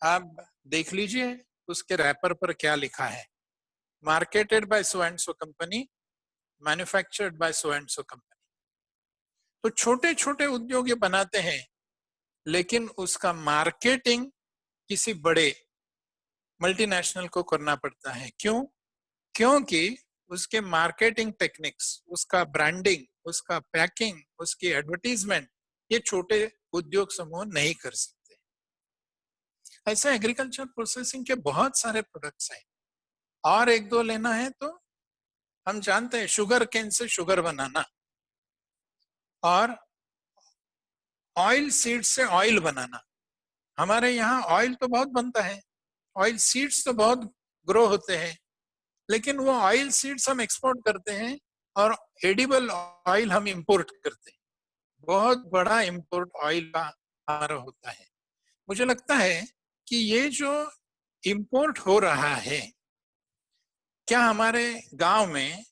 आप देख लीजिए उसके रैपर पर क्या लिखा है, marketed bye so and so company, manufactured by so and so company. तो छोटे छोटे उद्योग ये बनाते हैं, लेकिन उसका मार्केटिंग किसी बड़े मल्टीनेशनल को करना पड़ता है। क्यों? क्योंकि उसके मार्केटिंग टेक्निक्स, उसका ब्रांडिंग, उसका पैकिंग, उसकी एडवर्टीजमेंट ये छोटे उद्योग समूह नहीं कर सकते। ऐसे एग्रीकल्चर प्रोसेसिंग के बहुत सारे प्रोडक्ट्स हैं, और एक दो लेना है तो हम जानते हैं शुगर केन से शुगर बनाना, और ऑयल सीड से ऑयल बनाना। हमारे यहाँ ऑयल तो बहुत बनता है, ऑयल सीड्स तो बहुत ग्रो होते हैं, लेकिन वो ऑयल सीड्स हम एक्सपोर्ट करते हैं और एडिबल ऑयल हम इंपोर्ट करते हैं। बहुत बड़ा इंपोर्ट ऑयल का हमारा होता है। मुझे लगता है कि ये जो इंपोर्ट हो रहा है, क्या हमारे गांव में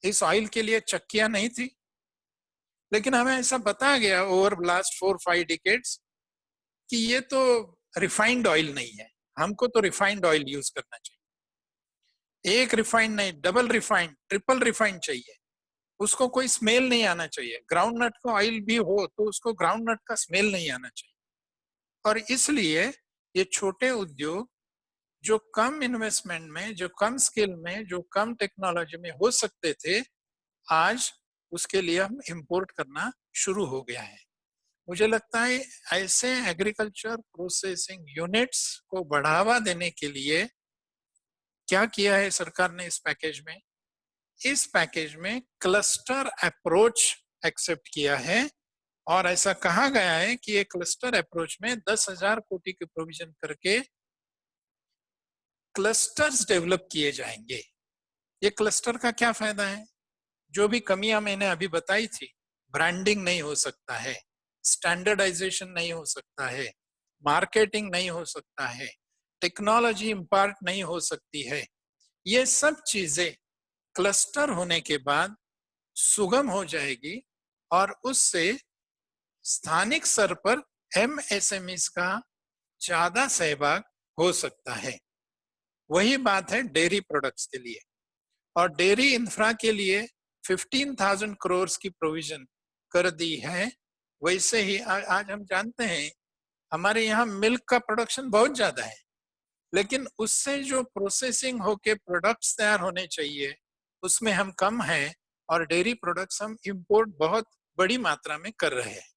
इस ऑयल के लिए चक्कियां नहीं थी? लेकिन हमें ऐसा बताया गया ओवर लास्ट 4-5 डिकेड्स कि ये तो रिफाइंड ऑयल नहीं है, हमको तो रिफाइंड ऑयल यूज करना चाहिए। एक रिफाइंड नहीं, डबल रिफाइंड, ट्रिपल रिफाइंड चाहिए। उसको कोई स्मेल नहीं आना चाहिए। ग्राउंड नट का ऑयल भी हो तो उसको ग्राउंड नट का स्मेल नहीं आना चाहिए। और इसलिए ये छोटे उद्योग जो कम इन्वेस्टमेंट में, जो कम स्किल में, जो कम टेक्नोलॉजी में हो सकते थे, आज उसके लिए हम इंपोर्ट करना शुरू हो गया है। मुझे लगता है ऐसे एग्रीकल्चर प्रोसेसिंग यूनिट्स को बढ़ावा देने के लिए क्या किया है सरकार ने इस पैकेज में? इस पैकेज में क्लस्टर अप्रोच एक्सेप्ट किया है, और ऐसा कहा गया है कि ये क्लस्टर अप्रोच में 10,000 कोटी के प्रोविजन करके क्लस्टर्स डेवलप किए जाएंगे। ये क्लस्टर का क्या फायदा है? जो भी कमियां मैंने अभी बताई थी, ब्रांडिंग नहीं हो सकता है, स्टैंडर्डाइजेशन नहीं हो सकता है, मार्केटिंग नहीं हो सकता है, टेक्नोलॉजी इम्पार्ट नहीं हो सकती है, ये सब चीजें क्लस्टर होने के बाद सुगम हो जाएगी, और उससे स्थानिक स्तर पर एमएसएमईज का ज्यादा सहभाग हो सकता है। वही बात है डेयरी प्रोडक्ट्स के लिए, और डेयरी इंफ्रा के लिए 15,000 करोड़ की प्रोविजन कर दी है। वैसे ही आज हम जानते हैं हमारे यहाँ मिल्क का प्रोडक्शन बहुत ज्यादा है, लेकिन उससे जो प्रोसेसिंग होके प्रोडक्ट्स तैयार होने चाहिए उसमें हम कम हैं, और डेयरी प्रोडक्ट्स हम इंपोर्ट बहुत बड़ी मात्रा में कर रहे हैं।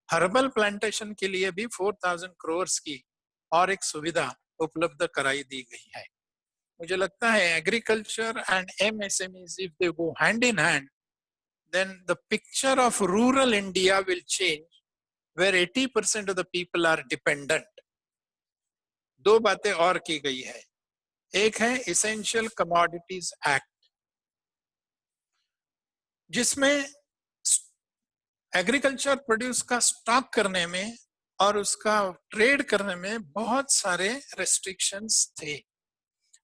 हर्बल प्लांटेशन के लिए भी 4,000 करोड़ की और एक सुविधा उपलब्ध कराई दी गई है। मुझे लगता है agriculture and MSMEs, if they go hand in hand, then the picture of rural India will change, where 80% of the people are dependent. दो बातें और की गई है। एक है इसेंशियल कमोडिटीज एक्ट, जिसमें एग्रीकल्चर प्रोड्यूस का स्टॉक करने में और उसका ट्रेड करने में बहुत सारे रेस्ट्रिक्शंस थे।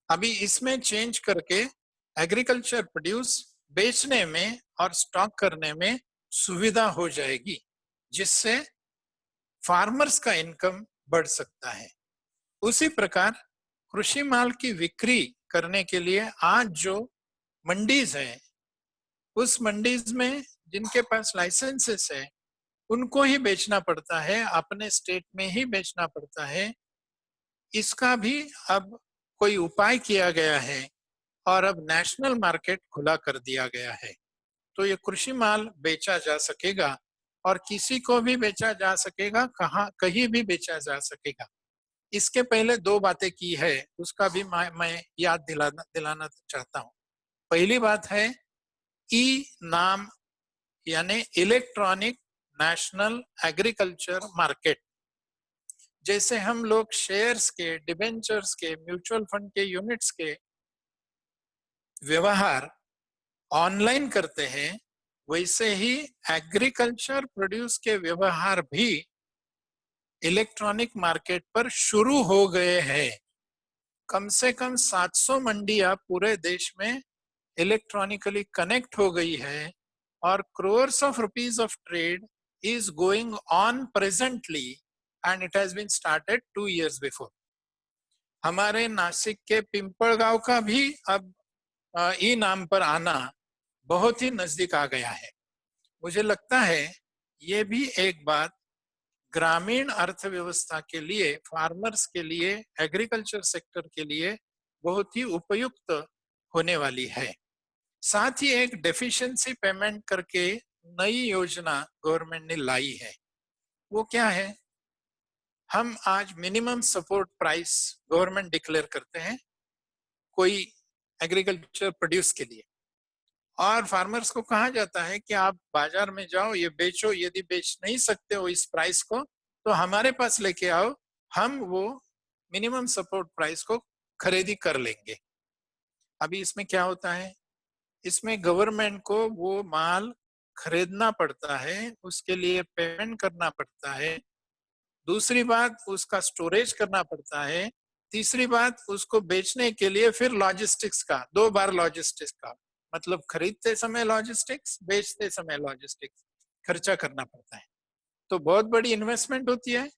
अभी इसमें चेंज करके एग्रीकल्चर प्रोड्यूस बेचने में और स्टॉक करने में सुविधा हो जाएगी, जिससे फार्मर्स का इनकम बढ़ सकता है। उसी प्रकार कृषि माल की बिक्री करने के लिए आज जो मंडीज है, उस मंडीज में जिनके पास लाइसेंसेस है उनको ही बेचना पड़ता है, अपने स्टेट में ही बेचना पड़ता है। इसका भी अब कोई उपाय किया गया है, और अब नेशनल मार्केट खुला कर दिया गया है। तो ये कृषि माल बेचा जा सकेगा, और किसी को भी बेचा जा सकेगा, कहाँ कहीं भी बेचा जा सकेगा। इसके पहले दो बातें की है, उसका भी मैं याद दिलाना चाहता हूँ। पहली बात है ई नाम, यानी इलेक्ट्रॉनिक नेशनल एग्रीकल्चर मार्केट। जैसे हम लोग शेयर्स के, डिबेंचर्स के, म्यूचुअल फंड के यूनिट्स के व्यवहार ऑनलाइन करते हैं, वैसे ही एग्रीकल्चर प्रोड्यूस के व्यवहार भी इलेक्ट्रॉनिक मार्केट पर शुरू हो गए हैं। कम से कम 700 मंडियां पूरे देश में इलेक्ट्रॉनिकली कनेक्ट हो गई है, और crores of rupees of trade is going on presently, and it has been started 2 years before. हमारे नासिक के पिंपलगांव का भी अब ई नाम पर आना बहुत ही नजदीक आ गया है। मुझे लगता है ये भी एक बात ग्रामीण अर्थव्यवस्था के लिए, फार्मर्स के लिए, एग्रीकल्चर सेक्टर के लिए बहुत ही उपयुक्त होने वाली है। साथ ही एक डेफिशिएंसी पेमेंट करके नई योजना गवर्नमेंट ने लाई है, वो क्या है, हम आज minimum support price government declare करते हैं कोई एग्रीकल्चर प्रोड्यूस के लिए, और फार्मर्स को कहा जाता है कि आप बाजार में जाओ, ये बेचो, यदि बेच नहीं सकते हो इस प्राइस को तो हमारे पास लेके आओ, हम वो मिनिमम सपोर्ट प्राइस को खरीदी कर लेंगे। अभी इसमें क्या होता है, इसमें गवर्नमेंट को वो माल खरीदना पड़ता है, उसके लिए पेमेंट करना पड़ता है, दूसरी बात उसका स्टोरेज करना पड़ता है, तीसरी बात उसको बेचने के लिए फिर लॉजिस्टिक्स का, 2 बार लॉजिस्टिक्स का, मतलब खरीदते समय लॉजिस्टिक्स, बेचते समय लॉजिस्टिक्स खर्चा करना पड़ता है। तो बहुत बड़ी इन्वेस्टमेंट होती है,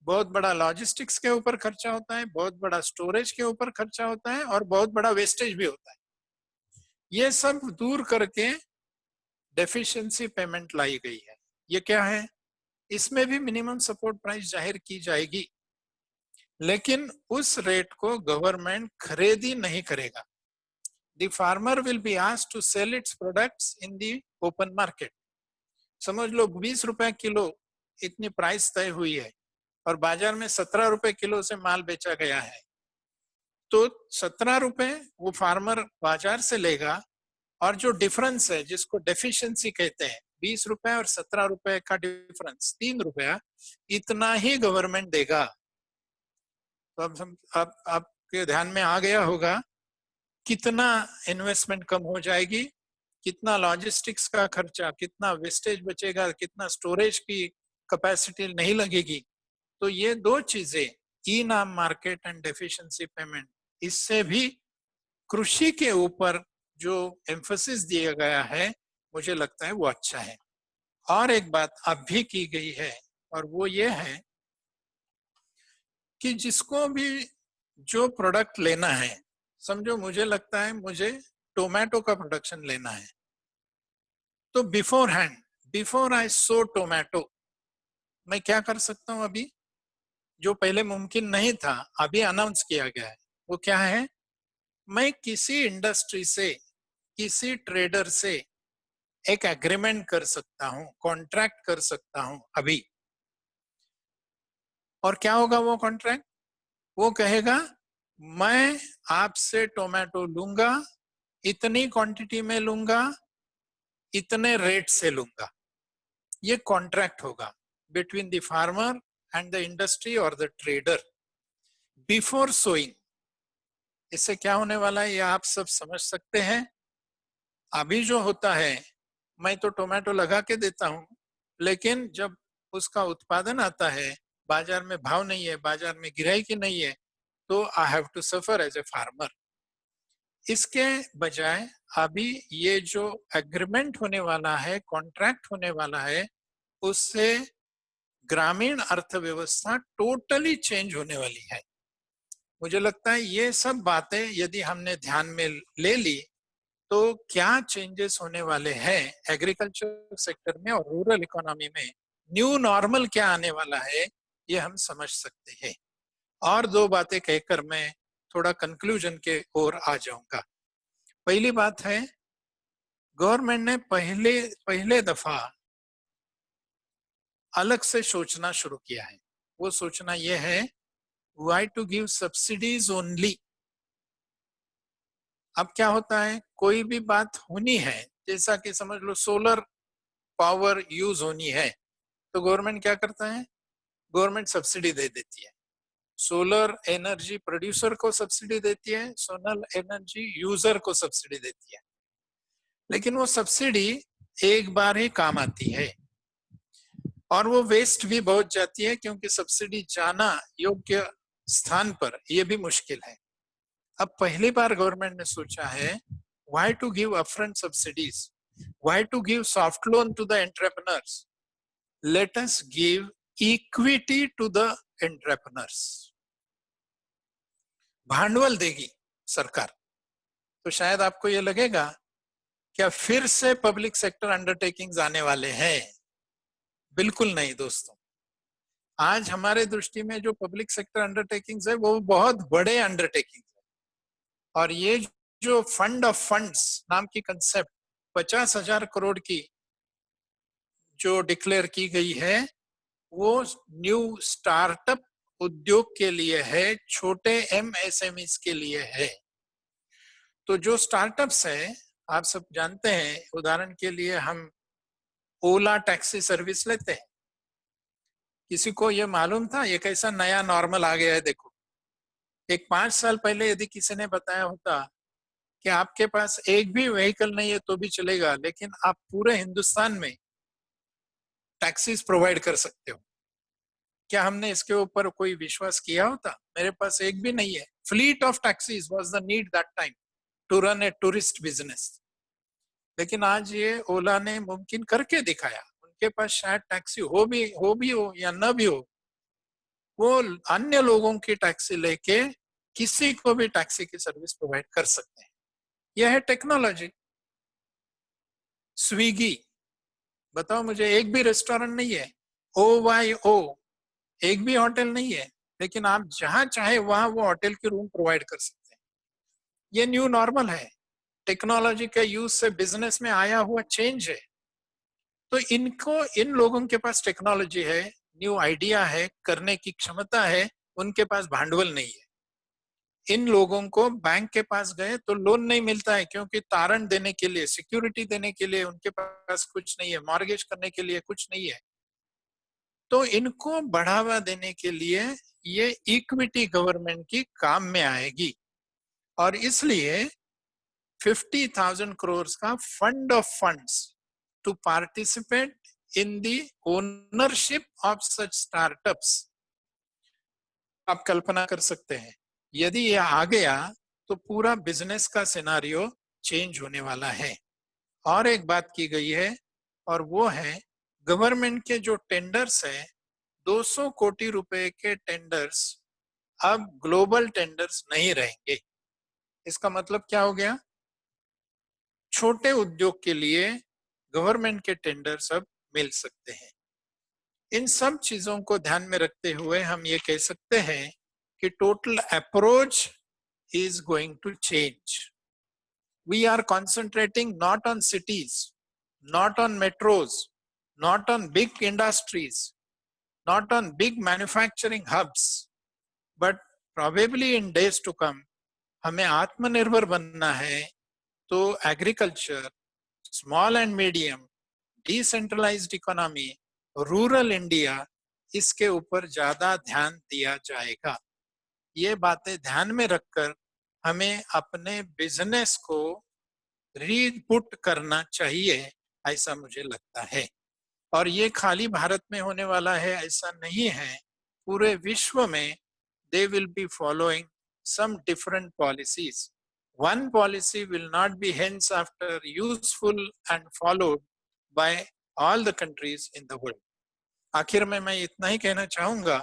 बहुत बड़ा लॉजिस्टिक्स के ऊपर खर्चा होता है, बहुत बड़ा स्टोरेज के ऊपर खर्चा होता है, और बहुत बड़ा वेस्टेज भी होता है। ये सब दूर करके डेफिशिएंसी पेमेंट लाई गई है। ये क्या है, इसमें भी मिनिमम सपोर्ट प्राइस जाहिर की जाएगी, लेकिन उस रेट को गवर्नमेंट खरीदी नहीं करेगा। The farmer will be asked to sell its products in the open market. समझ लो 20 रुपए किलो इतनी प्राइस तय हुई है और बाजार में 17 रुपए किलो से माल बेचा गया है, तो 17 रुपए वो फार्मर बाजार से लेगा, और जो डिफरेंस है जिसको डेफिशिएंसी कहते हैं, 20 रुपए और 17 रुपए का डिफरेंस 3 रुपया, इतना ही गवर्नमेंट देगा। तो अब आपके ध्यान में आ गया होगा कितना इन्वेस्टमेंट कम हो जाएगी, कितना लॉजिस्टिक्स का खर्चा, कितना वेस्टेज बचेगा, कितना स्टोरेज की कैपेसिटी नहीं लगेगी। तो ये दो चीजें, ई नाम मार्केट एंड डेफिशिएंसी पेमेंट, इससे भी कृषि के ऊपर जो एम्फोसिस दिया गया है मुझे लगता है वो अच्छा है। और एक बात अब भी की गई है, और वो ये है कि जिसको भी जो प्रोडक्ट लेना है, समझो मुझे लगता है मुझे टोमेटो का प्रोडक्शन लेना है, तो before hand, before I so tomato, मैं क्या कर सकता हूं अभी, जो पहले मुमकिन नहीं था अभी अनाउंस किया गया है, वो क्या है, मैं किसी इंडस्ट्री से, किसी ट्रेडर से एक एग्रीमेंट कर सकता हूं, कॉन्ट्रैक्ट कर सकता हूं अभी। और क्या होगा वो कॉन्ट्रैक्ट, वो कहेगा मैं आपसे टोमेटो लूंगा, इतनी क्वांटिटी में लूंगा, इतने रेट से लूंगा। ये कॉन्ट्रैक्ट होगा between the farmer and the industry और द ट्रेडर बिफोर सोइंग। इससे क्या होने वाला है ये आप सब समझ सकते हैं। अभी जो होता है, मैं तो टोमेटो लगा के देता हूं, लेकिन जब उसका उत्पादन आता है, बाजार में भाव नहीं है, बाजार में गिराई नहीं है, तो I have to suffer as a farmer. इसके बजाय अभी ये जो एग्रीमेंट होने वाला है, कॉन्ट्रैक्ट होने वाला है, उससे ग्रामीण अर्थव्यवस्था टोटली चेंज होने वाली है। मुझे लगता है ये सब बातें यदि हमने ध्यान में ले ली तो क्या चेंजेस होने वाले हैं एग्रीकल्चर सेक्टर में और रूरल इकोनॉमी में, न्यू नॉर्मल क्या आने वाला है, ये हम समझ सकते हैं। और दो बातें कहकर मैं थोड़ा कंक्लूजन के ओर आ जाऊंगा। पहली बात है, गवर्नमेंट ने पहले दफा अलग से सोचना शुरू किया है। वो सोचना यह है, why to give subsidies only. अब क्या होता है, कोई भी बात होनी है, जैसा कि समझ लो सोलर पावर यूज होनी है, तो गवर्नमेंट क्या करता है, गवर्नमेंट सब्सिडी दे देती है। सोलर एनर्जी प्रोड्यूसर को सब्सिडी देती है, सोलर एनर्जी यूजर को सब्सिडी देती है, लेकिन वो सब्सिडी एक बार ही काम आती है और वो वेस्ट भी बहुत जाती है, क्योंकि सब्सिडी जाना योग्य स्थान पर यह भी मुश्किल है। अब पहली बार गवर्नमेंट ने सोचा है, why to give upfront subsidies, why to give soft loan to the entrepreneurs, let us give equity to the entrepreneurs. भांडवल देगी सरकार। तो शायद आपको ये लगेगा क्या फिर से पब्लिक सेक्टर अंडरटेकिंग्स आने वाले हैं? बिल्कुल नहीं दोस्तों। आज हमारे दृष्टि में जो पब्लिक सेक्टर अंडरटेकिंग्स है वो बहुत बड़े अंडरटेकिंग्स है, और ये जो फंड ऑफ फंड्स नाम की कंसेप्ट 50,000 करोड़ की जो डिक्लेयर की गई है, वो न्यू स्टार्टअप उद्योग के लिए है, छोटे एमएसएमईज के लिए है। तो जो स्टार्टअप्स है, आप सब जानते हैं, उदाहरण के लिए हम ओला टैक्सी सर्विस लेते हैं। किसी को ये मालूम था ये कैसा नया नॉर्मल आ गया है? देखो, एक 5 साल पहले यदि किसी ने बताया होता कि आपके पास एक भी व्हीकल नहीं है तो भी चलेगा, लेकिन आप पूरे हिंदुस्तान में टैक्सीज प्रोवाइड कर सकते हो, क्या हमने इसके ऊपर कोई विश्वास किया होता? मेरे पास एक भी नहीं है। Fleet of taxis was the need that time to run a tourist business. लेकिन आज ये ओला ने मुमकिन करके दिखाया। उनके पास शायद टैक्सी हो या न भी हो, वो अन्य लोगों की टैक्सी लेके किसी को भी टैक्सी की सर्विस प्रोवाइड कर सकते हैं। यह है टेक्नोलॉजी। स्विगी, बताओ मुझे, एक भी रेस्टोरेंट नहीं है, OYO एक भी होटल नहीं है, लेकिन आप जहां चाहे वहां वो होटल की रूम प्रोवाइड कर सकते हैं। ये न्यू नॉर्मल है, टेक्नोलॉजी के यूज से बिजनेस में आया हुआ चेंज है। तो इन लोगों के पास टेक्नोलॉजी है, न्यू आइडिया है, करने की क्षमता है, उनके पास भांडवल नहीं है। इन लोगों को बैंक के पास गए तो लोन नहीं मिलता है, क्योंकि तारण देने के लिए, सिक्योरिटी देने के लिए उनके पास कुछ नहीं है, मॉर्गेज करने के लिए कुछ नहीं है। तो इनको बढ़ावा देने के लिए ये इक्विटी गवर्नमेंट की काम में आएगी, और इसलिए 50,000 करोड़ का fund of funds to participate in the ownership of such startups. आप कल्पना कर सकते हैं, यदि ये आ गया तो पूरा बिजनेस का सिनारियो चेंज होने वाला है। और एक बात की गई है, और वो है गवर्नमेंट के जो टेंडर्स है, 200 कोटी रुपए के टेंडर्स अब ग्लोबल टेंडर्स नहीं रहेंगे। इसका मतलब क्या हो गया? छोटे उद्योग के लिए गवर्नमेंट के टेंडर्स अब मिल सकते हैं। इन सब चीजों को ध्यान में रखते हुए हम ये कह सकते हैं कि total approach is going to change. We are concentrating not on cities, not on metros, not on big industries, not on big manufacturing hubs, but probably in days to come, हमें आत्मनिर्भर बनना है, तो agriculture, small and medium, decentralised economy, rural India, इसके ऊपर ज्यादा ध्यान दिया जाएगा। ये बातें ध्यान में रखकर हमें अपने बिजनेस को रीपुट करना चाहिए, ऐसा मुझे लगता है। और ये खाली भारत में होने वाला है ऐसा नहीं है, पूरे विश्व में they will be following some different policies. One policy will not be henceafter useful and followed by all the countries in the world. आखिर में मैं इतना ही कहना चाहूंगा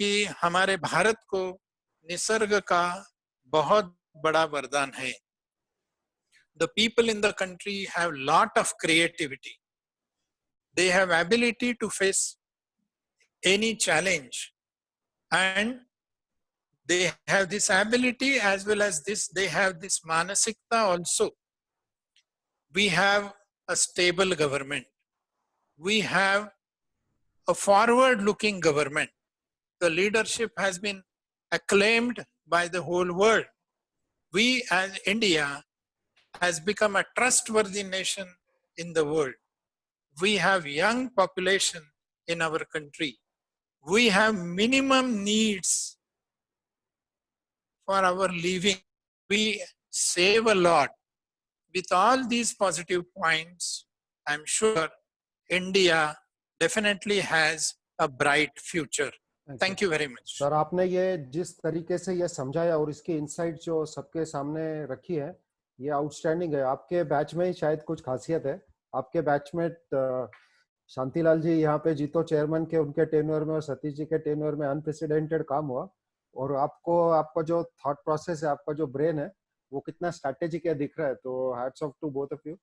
कि हमारे भारत को निसर्ग का बहुत बड़ा वरदान है। The people in the country have lot of creativity. They have ability to face any challenge, and they have this ability as well as this, they have this manasikta also. We have a stable government. We have a forward-looking government. The leadership has been acclaimed by the whole world. We as India has become a trustworthy nation in the world. We have young population in our country. We have minimum needs for our living. We save a lot. With all these positive points, I'm sure India definitely has a bright future. Thank you very much. Sir, आपने ये जिस तरीके से ये समझाया और इसकी insight जो सबके सामने रखी है, ये आउटस्टैंडिंग है। आपके बैच में ही शायद कुछ खासियत है। आपके बैचमेट शांतिलाल जी यहाँ पे जीतो चेयरमैन के उनके टेन्योर में और सतीश जी के टेन्योर में अनप्रेसिडेंटेड काम हुआ, और आपका जो थॉट प्रोसेस है, आपका जो ब्रेन है, वो कितना स्ट्रैटेजिक है दिख रहा है। तो hats off to both of you.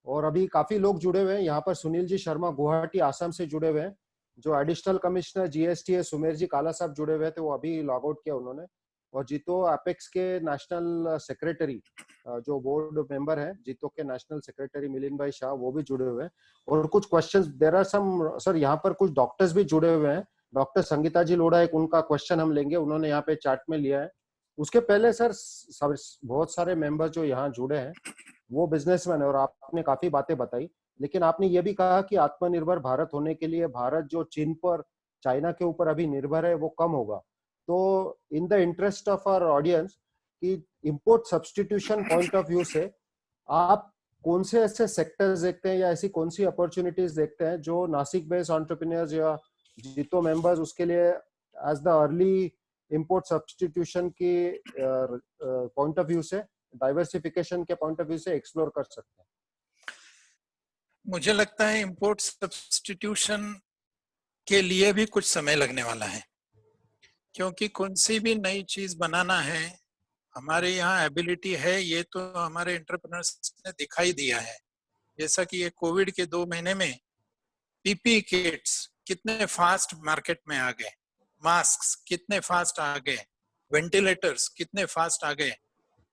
और अभी काफी लोग जुड़े हुए हैं यहाँ पर। सुनील जी शर्मा गुवाहाटी आसाम से जुड़े हुए हैं। जो एडिशनल कमिश्नर GST है सुमेर जी काला साहब जुड़े हुए थे, वो अभी लॉग आउट किया उन्होंने। और जीतो एपेक्स के नेशनल सेक्रेटरी, जो बोर्ड मेंबर है जीतो के नेशनल सेक्रेटरी मिलिंद भाई शाह, वो भी जुड़े हुए हैं। और कुछ questions there are some sir, यहाँ पर कुछ डॉक्टर्स भी जुड़े हुए हैं। डॉक्टर संगीता जी लोढ़ा, एक उनका क्वेश्चन हम लेंगे, उन्होंने यहाँ पे चार्ट में लिया है। उसके पहले सर बहुत सारे मेंबर जो यहाँ जुड़े हैं वो बिजनेसमैन है, और आपने काफी बातें बताई, लेकिन आपने ये भी कहा कि आत्मनिर्भर भारत होने के लिए भारत जो चीन पर, चाइना के ऊपर अभी निर्भर है वो कम होगा। तो in the interest of our audience कि import substitution point of view से आप कौन से ऐसे सेक्टर्स देखते हैं या ऐसी कौन सी अपॉर्चुनिटीज देखते हैं जो नासिक बेस्ड एंटरप्रेन्योर्स या जीतो मेंबर्स उसके लिए as the early import substitution की पॉइंट ऑफ व्यू से, डाइवर्सिफिकेशन के पॉइंट ऑफ व्यू से एक्सप्लोर कर सकते हैं? मुझे लगता है इंपोर्ट सब्स्टिट्यूशन के लिए भी कुछ समय लगने वाला है, क्योंकि कौन सी भी नई चीज बनाना है, हमारे यहाँ एबिलिटी है, ये तो हमारे एंटरप्रेन्योर्स ने दिखाई दिया है। जैसा कि ये कोविड के 2 महीने में पीपी किट्स कितने फास्ट मार्केट में आ गए, मास्क कितने फास्ट आ गए, वेंटिलेटर्स कितने फास्ट आ गए,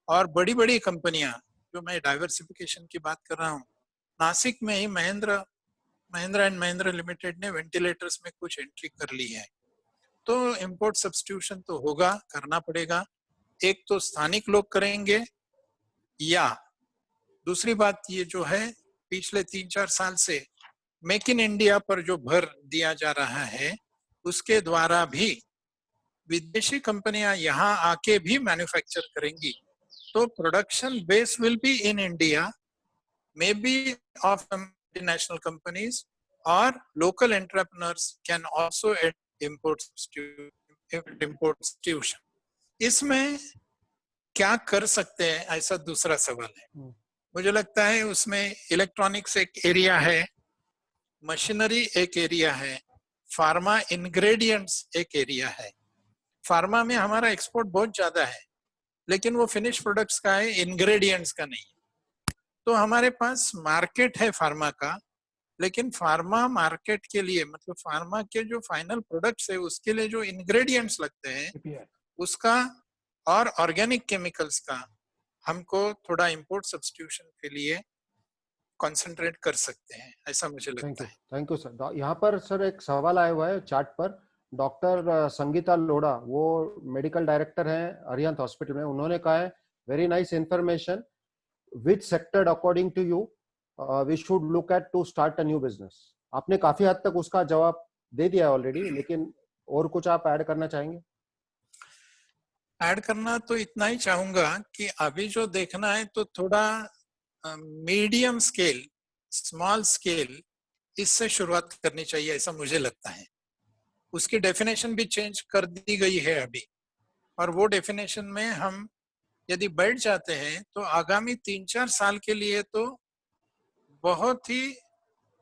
और बड़ी बड़ी कंपनियां, जो मैं डाइवर्सिफिकेशन की बात कर रहा हूँ, नासिक में ही महिंद्रा एंड महिंद्रा लिमिटेड ने वेंटिलेटर्स में कुछ एंट्री कर ली है। तो इंपोर्ट सब्स्टिट्यूशन तो होगा, करना पड़ेगा। एक तो स्थानिक लोग करेंगे, या दूसरी बात ये जो है पिछले 3-4 साल से मेक इन इंडिया पर जो भर दिया जा रहा है, उसके द्वारा भी विदेशी कंपनियां यहाँ आके भी मैन्युफैक्चर करेंगी। तो production base will be in India, may be of multinational companies, और local entrepreneurs can also import substitution. इसमें क्या कर सकते हैं, ऐसा दूसरा सवाल है। मुझे लगता है उसमें इलेक्ट्रॉनिक्स एक एरिया है, मशीनरी एक एरिया है, फार्मा इंग्रेडिएंट्स एक एरिया है। फार्मा में हमारा एक्सपोर्ट बहुत ज्यादा है, लेकिन वो फिनिश प्रोडक्ट्स का है, इंग्रेडिएंट्स का नहीं है। तो हमारे पास मार्केट है फार्मा का, लेकिन फार्मा मार्केट के लिए, मतलब फार्मा के जो फाइनल प्रोडक्ट्स है उसके लिए जो इंग्रेडिएंट्स लगते हैं उसका, और ऑर्गेनिक केमिकल्स का, हमको थोड़ा इंपोर्ट सब्स्टिट्यूशन के लिए कंसंट्रेट कर सकते हैं, ऐसा मुझे लगता है। Thank you sir. यहाँ पर सर एक सवाल आया हुआ है चार्ट पर। डॉक्टर संगीता लोढ़ा, वो मेडिकल डायरेक्टर हैं अरिहंत हॉस्पिटल में, उन्होंने कहा है very nice information, which sector according to you we should look at to start a new business? आपने काफी हद तक उसका जवाब दे दिया ऑलरेडी, लेकिन और कुछ आप ऐड करना चाहेंगे? ऐड करना तो इतना ही चाहूंगा कि अभी जो देखना है तो थोड़ा मीडियम स्केल, स्मॉल स्केल, इससे शुरुआत करनी चाहिए, ऐसा मुझे लगता है। उसकी डेफिनेशन भी चेंज कर दी गई है अभी, और वो डेफिनेशन में हम यदि बैठ जाते हैं तो आगामी 3-4 साल के लिए तो बहुत ही,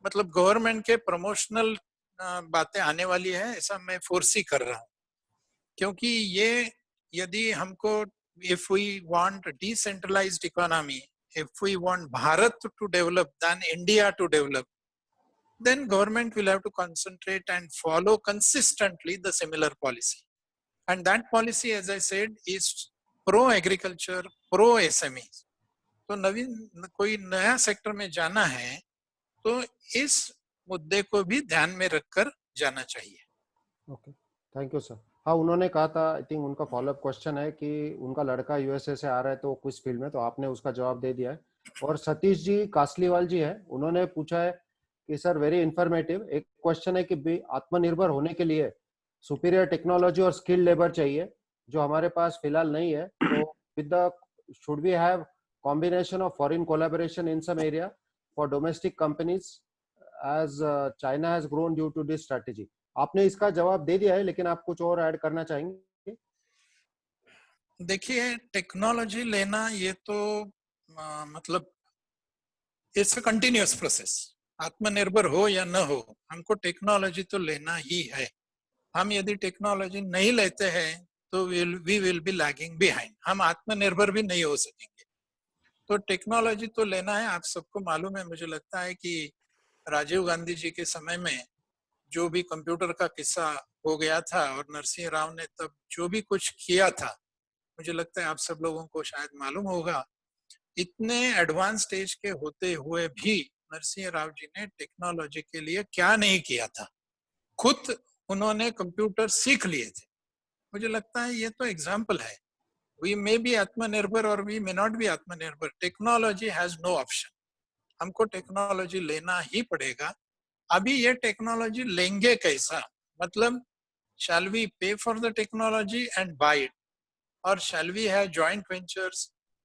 मतलब गवर्नमेंट के प्रमोशनल बातें आने वाली है, ऐसा मैं फोर्सी कर रहा हूँ। क्योंकि ये, यदि हमको, if we want decentralised economy, if we want Bharat to develop than India to develop, then government will have to concentrate and follow consistently the similar policy. And that policy, as I said, is pro agriculture, pro SMEs. तो नवीन कोई नया sector में जाना है तो इस मुद्दे को भी ध्यान में रखकर जाना चाहिए। Okay, thank you sir. हाँ, उन्होंने कहा था, आई थिंक उनका फॉलोअप क्वेश्चन है कि उनका लड़का यूएसए से आ रहा है तो किस फील्ड में, तो आपने उसका जवाब दे दिया है। और सतीश जी कासलीवाल जी है, उन्होंने पूछा है कि सर वेरी इंफॉर्मेटिव, एक क्वेश्चन है कि आत्मनिर्भर होने के लिए सुपीरियर टेक्नोलॉजी और स्किल्ड लेबर चाहिए जो हमारे पास फिलहाल नहीं है, तो with the should we have combination of foreign collaboration in some area for domestic companies as China has grown due to this strategy? आपने इसका जवाब दे दिया है, लेकिन आप कुछ और ऐड करना चाहेंगे? देखिए, टेक्नोलॉजी लेना ये तो मतलब इट्स अ कंटिन्यूअस प्रोसेस। आत्मनिर्भर हो या न हो, हमको टेक्नोलॉजी तो लेना ही है। हम यदि टेक्नोलॉजी नहीं लेते हैं तो we will be lagging behind, हम आत्मनिर्भर भी नहीं हो सकेंगे। तो टेक्नोलॉजी तो लेना है। आप सबको मालूम है, मुझे लगता है कि राजीव गांधी जी के समय में जो भी कंप्यूटर का किस्सा हो गया था, और नरसिंह राव ने तब जो भी कुछ किया था, मुझे लगता है आप सब लोगों को शायद मालूम होगा, इतने एडवांस स्टेज के होते हुए भी नरसिंह राव जी ने टेक्नोलॉजी के लिए क्या नहीं किया था। खुद उन्होंने कंप्यूटर सीख लिए थे। मुझे लगता है ये तो एग्जाम्पल है। वी मे बी आत्मनिर्भर और वी मे नॉट बी आत्मनिर्भर, टेक्नोलॉजी हैज नो ऑप्शन। हमको टेक्नोलॉजी लेना ही पड़ेगा। अभी ये टेक्नोलॉजी लेंगे कैसा, मतलब shall we pay for the technology and buy it, or shall we have joint ventures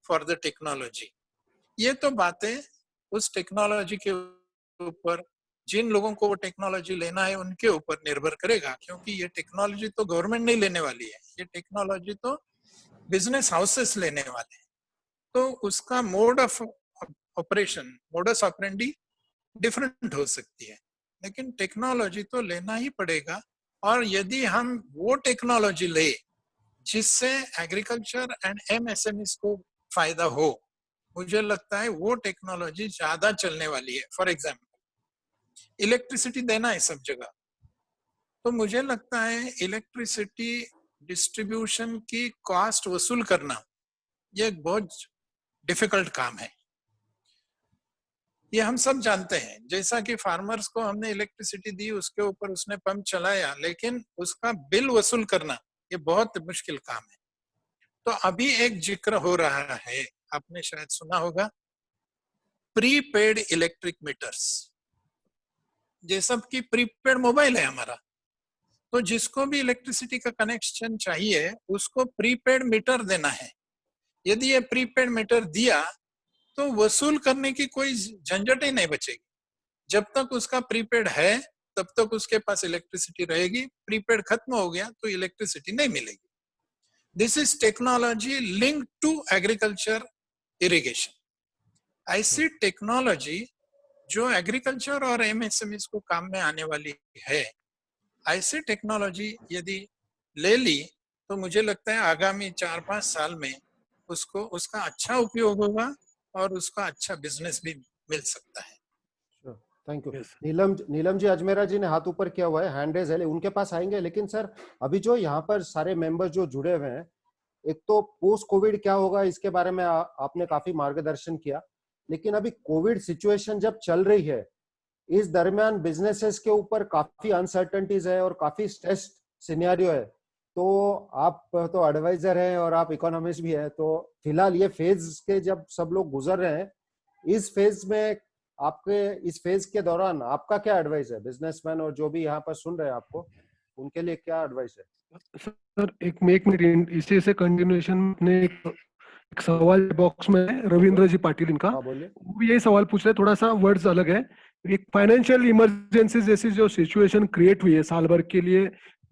for the technology? ये तो बातें उस टेक्नोलॉजी के ऊपर, जिन लोगों को वो टेक्नोलॉजी लेना है उनके ऊपर निर्भर करेगा, क्योंकि ये टेक्नोलॉजी तो गवर्नमेंट नहीं लेने वाली है, ये टेक्नोलॉजी तो बिजनेस हाउसेस लेने वाले हैं। तो उसका mode of operation, modus operandi different हो सकती है, लेकिन टेक्नोलॉजी तो लेना ही पड़ेगा। और यदि हम वो टेक्नोलॉजी ले जिससे एग्रीकल्चर एंड एमएसएमई को फायदा हो, मुझे लगता है वो टेक्नोलॉजी ज्यादा चलने वाली है। फॉर एग्जाम्पल इलेक्ट्रिसिटी देना है सब जगह, तो मुझे लगता है इलेक्ट्रिसिटी डिस्ट्रीब्यूशन की कॉस्ट वसूल करना ये एक बहुत डिफिकल्ट काम है। ये हम सब जानते हैं, जैसा कि फार्मर्स को हमने इलेक्ट्रिसिटी दी, उसके ऊपर उसने पंप चलाया, लेकिन उसका बिल वसूल करना ये बहुत मुश्किल काम है। तो अभी एक जिक्र हो रहा है, आपने शायद सुना होगा, प्रीपेड इलेक्ट्रिक मीटर्स। जैसा कि प्रीपेड मोबाइल है हमारा, तो जिसको भी इलेक्ट्रिसिटी का कनेक्शन चाहिए उसको प्रीपेड मीटर देना है। यदि ये प्रीपेड मीटर दिया तो वसूल करने की कोई झंझट ही नहीं बचेगी। जब तक उसका प्रीपेड है तब तक उसके पास इलेक्ट्रिसिटी रहेगी, प्रीपेड खत्म हो गया तो इलेक्ट्रिसिटी नहीं मिलेगी। This is technology link to agriculture irrigation. ऐसी टेक्नोलॉजी जो एग्रीकल्चर और एमएसएमई को काम में आने वाली है, ऐसी टेक्नोलॉजी यदि ले ली तो मुझे लगता है आगामी 4-5 साल में उसको उसका अच्छा उपयोग होगा और उसका अच्छा बिजनेस भी मिल सकता है। Thank you. Yes. Neelam ji Ajmera जी ने हाथ ऊपर किया हुआ है, हैंड रेज है, उनके पास आएंगे। लेकिन सर अभी जो यहाँ पर सारे मेंबर्स जो जुड़े हुए हैं, एक तो पोस्ट कोविड क्या होगा इसके बारे में आपने काफी मार्गदर्शन किया, लेकिन अभी कोविड सिचुएशन जब चल रही है, इस दरमियान बिजनेसेस के ऊपर काफी अनसर्टेनिटीज है और काफी स्ट्रेस सिनेरियो है। तो आप तो एडवाइजर हैं और आप इकोनॉमिस्ट भी हैं, तो फिलहाल ये फेज के जब सब लोग गुजर रहे हैं, इस फेज में आपके इस फेज के दौरान आपका क्या एडवाइस है बिजनेसमैन और जो भी यहाँ पर सुन रहे हैं आपको, उनके लिए क्या एडवाइस है? सर एक मिनट इसी से कंटिन्यूएशन में एक सवाल बॉक्स में है, रविंद्र जी पाटिल इनका, हाँ बोलिए। वो भी यही सवाल पूछ रहे हैं, थोड़ा सा वर्ड्स अलग है। एक फाइनेंशियल इमरजेंसी जैसी जो सिचुएशन क्रिएट हुई है साल भर के लिए,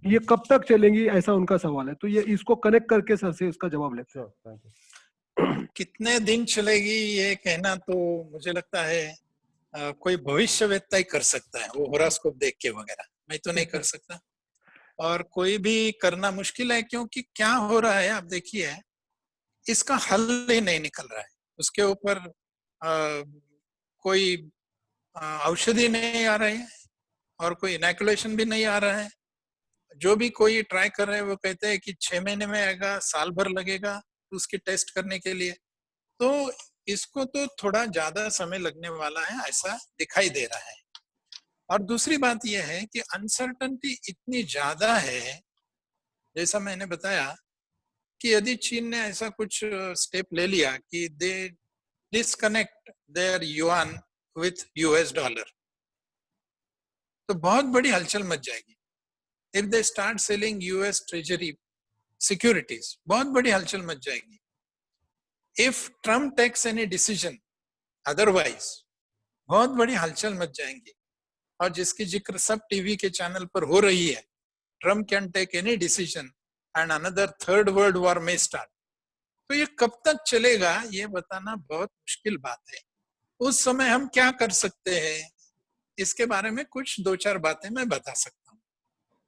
ये कब तक चलेंगी, ऐसा उनका सवाल है। तो ये इसको कनेक्ट करके सर से इसका जवाब लेते हैं। Thank you. कितने दिन चलेगी ये कहना तो मुझे लगता है कोई भविष्यवेत्ता ही कर सकता है, वो होरास्कोप देख के वगैरह, मैं तो नहीं कर सकता और कोई भी करना मुश्किल है, क्योंकि क्या हो रहा है आप देखिए, इसका हल ही नहीं निकल रहा है। उसके ऊपर कोई औषधि नहीं आ रही है और कोई इनैकुलेशन भी नहीं आ रहा है। जो भी कोई ट्राई कर रहे हैं वो कहते हैं कि 6 महीने में आएगा, साल भर लगेगा उसकी टेस्ट करने के लिए। तो इसको तो थोड़ा ज्यादा समय लगने वाला है ऐसा दिखाई दे रहा है। और दूसरी बात यह है कि अनसर्टेनिटी इतनी ज्यादा है, जैसा मैंने बताया कि यदि चीन ने ऐसा कुछ स्टेप ले लिया कि they disconnect their yuan with US dollar, तो बहुत बड़ी हलचल मच जाएगी। If they start selling US treasury securities, बहुत बड़ी हलचल मच जाएगी। If Trump takes any decision otherwise, बहुत बड़ी हलचल मच जाएंगी। और जिसकी जिक्र सब टीवी के चैनल पर हो रही है, Trump can take any decision and another third world war में स्टार्ट। तो ये कब तक चलेगा ये बताना बहुत मुश्किल बात है। उस समय हम क्या कर सकते हैं, इसके बारे में कुछ 2-4 बातें मैं बता सकता हूँ,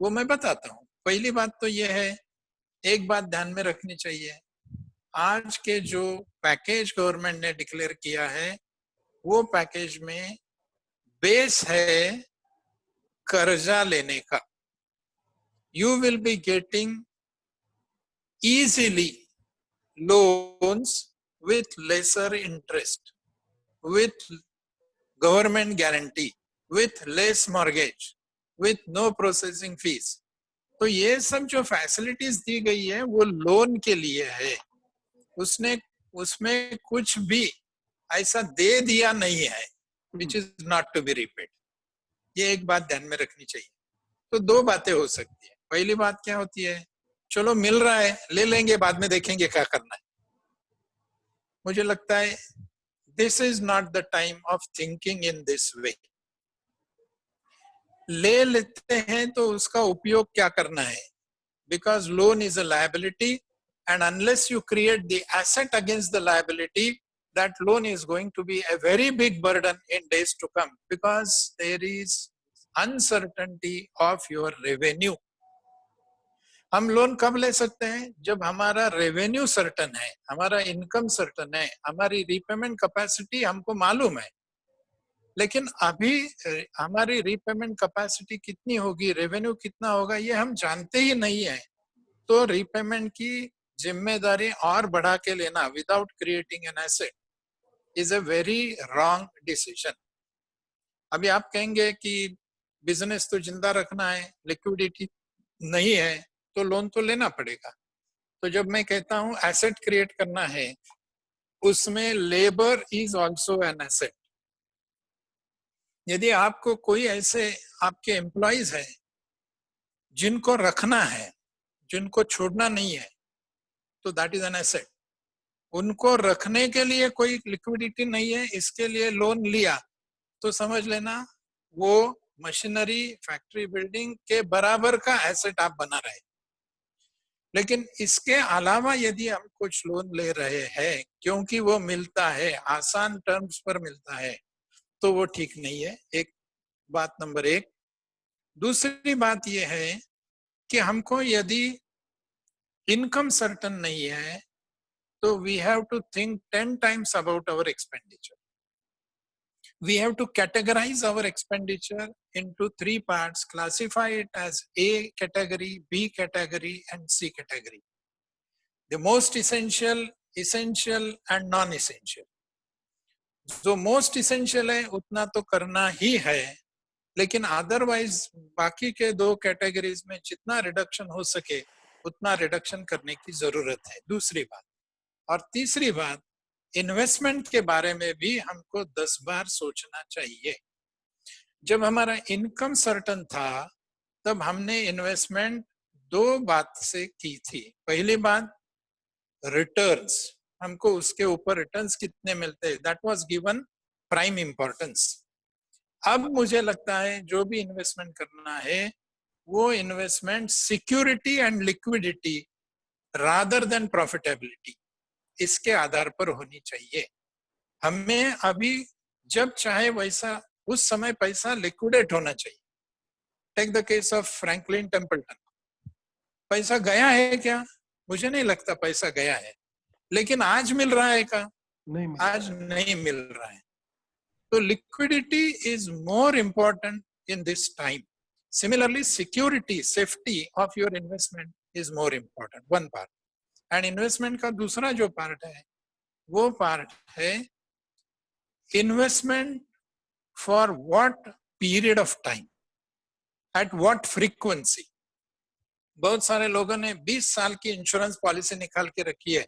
वो मैं बताता हूँ। पहली बात तो ये है, एक बात ध्यान में रखनी चाहिए, आज के जो पैकेज गवर्नमेंट ने डिक्लेयर किया है, वो पैकेज में बेस है कर्जा लेने का। You will be getting easily loans with lesser interest, with government guarantee, with less mortgage, with no processing fees. तो ये सब जो फैसिलिटीज दी गई है वो लोन के लिए है, उसने उसमें कुछ भी ऐसा दे दिया नहीं है which is not to be repaid. ये एक बात ध्यान में रखनी चाहिए. तो दो बातें हो सकती है. पहली बात क्या होती है, चलो मिल रहा है ले लेंगे, बाद में देखेंगे क्या करना है. मुझे लगता है this is not the time of thinking in this way. ले लेते हैं तो उसका उपयोग क्या करना है, because loan is a liability and unless you create the asset against the liability, that loan is going to be a very big burden in days to come because there is uncertainty of your revenue. हम loan कब ले सकते हैं, जब हमारा revenue certain है, हमारा income certain है, हमारी रीपेमेंट कैपेसिटी हमको मालूम है. लेकिन अभी हमारी रीपेमेंट कैपेसिटी कितनी होगी, रेवेन्यू कितना होगा, ये हम जानते ही नहीं है. तो रीपेमेंट की जिम्मेदारी और बढ़ा के लेना without creating an asset is a very wrong decision. अभी आप कहेंगे कि बिजनेस तो जिंदा रखना है, लिक्विडिटी नहीं है तो लोन तो लेना पड़ेगा. तो जब मैं कहता हूं एसेट क्रिएट करना है, उसमें labour is also an asset. यदि आपको कोई ऐसे आपके एम्प्लॉइज हैं जिनको रखना है, जिनको छोड़ना नहीं है, तो दैट इज एन एसेट. उनको रखने के लिए कोई लिक्विडिटी नहीं है, इसके लिए लोन लिया तो समझ लेना वो मशीनरी फैक्ट्री बिल्डिंग के बराबर का एसेट आप बना रहे. लेकिन इसके अलावा यदि हम कुछ लोन ले रहे हैं क्योंकि वो मिलता है, आसान टर्म्स पर मिलता है, तो वो ठीक नहीं है. एक बात नंबर एक. दूसरी बात ये है कि हमको यदि इनकम सर्टन नहीं है तो we have to think 10 times about our expenditure. We have to categorize our expenditure into 3 parts, classify it as A category, B category and C category. The most essential, essential and non-essential. जो most essential है उतना तो करना ही है, लेकिन otherwise बाकी के 2 categories में जितना रिडक्शन हो सके उतना रिडक्शन करने की जरूरत है. दूसरी बात. और तीसरी बात, इन्वेस्टमेंट के बारे में भी हमको 10 बार सोचना चाहिए. जब हमारा इनकम सर्टन था तब हमने इन्वेस्टमेंट 2 बात से की थी. पहली बात रिटर्न्स, हमको उसके ऊपर रिटर्न्स कितने मिलते हैं, that was given prime importance. अब मुझे लगता है जो भी इन्वेस्टमेंट करना है वो investment security and liquidity rather than profitability, इसके आधार पर होनी चाहिए. हमें अभी जब चाहे वैसा उस समय पैसा लिक्विडेट होना चाहिए. Take the case of Franklin Templeton. पैसा गया है क्या, मुझे नहीं लगता पैसा गया है. लेकिन आज मिल रहा है क्या, आज नहीं मिल रहा है. तो liquidity is more important in this time. Similarly security, safety of your investment is more important, one part. And investment का दूसरा जो पार्ट है वो पार्ट है investment for what period of time, at what frequency. बहुत सारे लोगों ने 20 साल की इंश्योरेंस पॉलिसी निकाल के रखी है.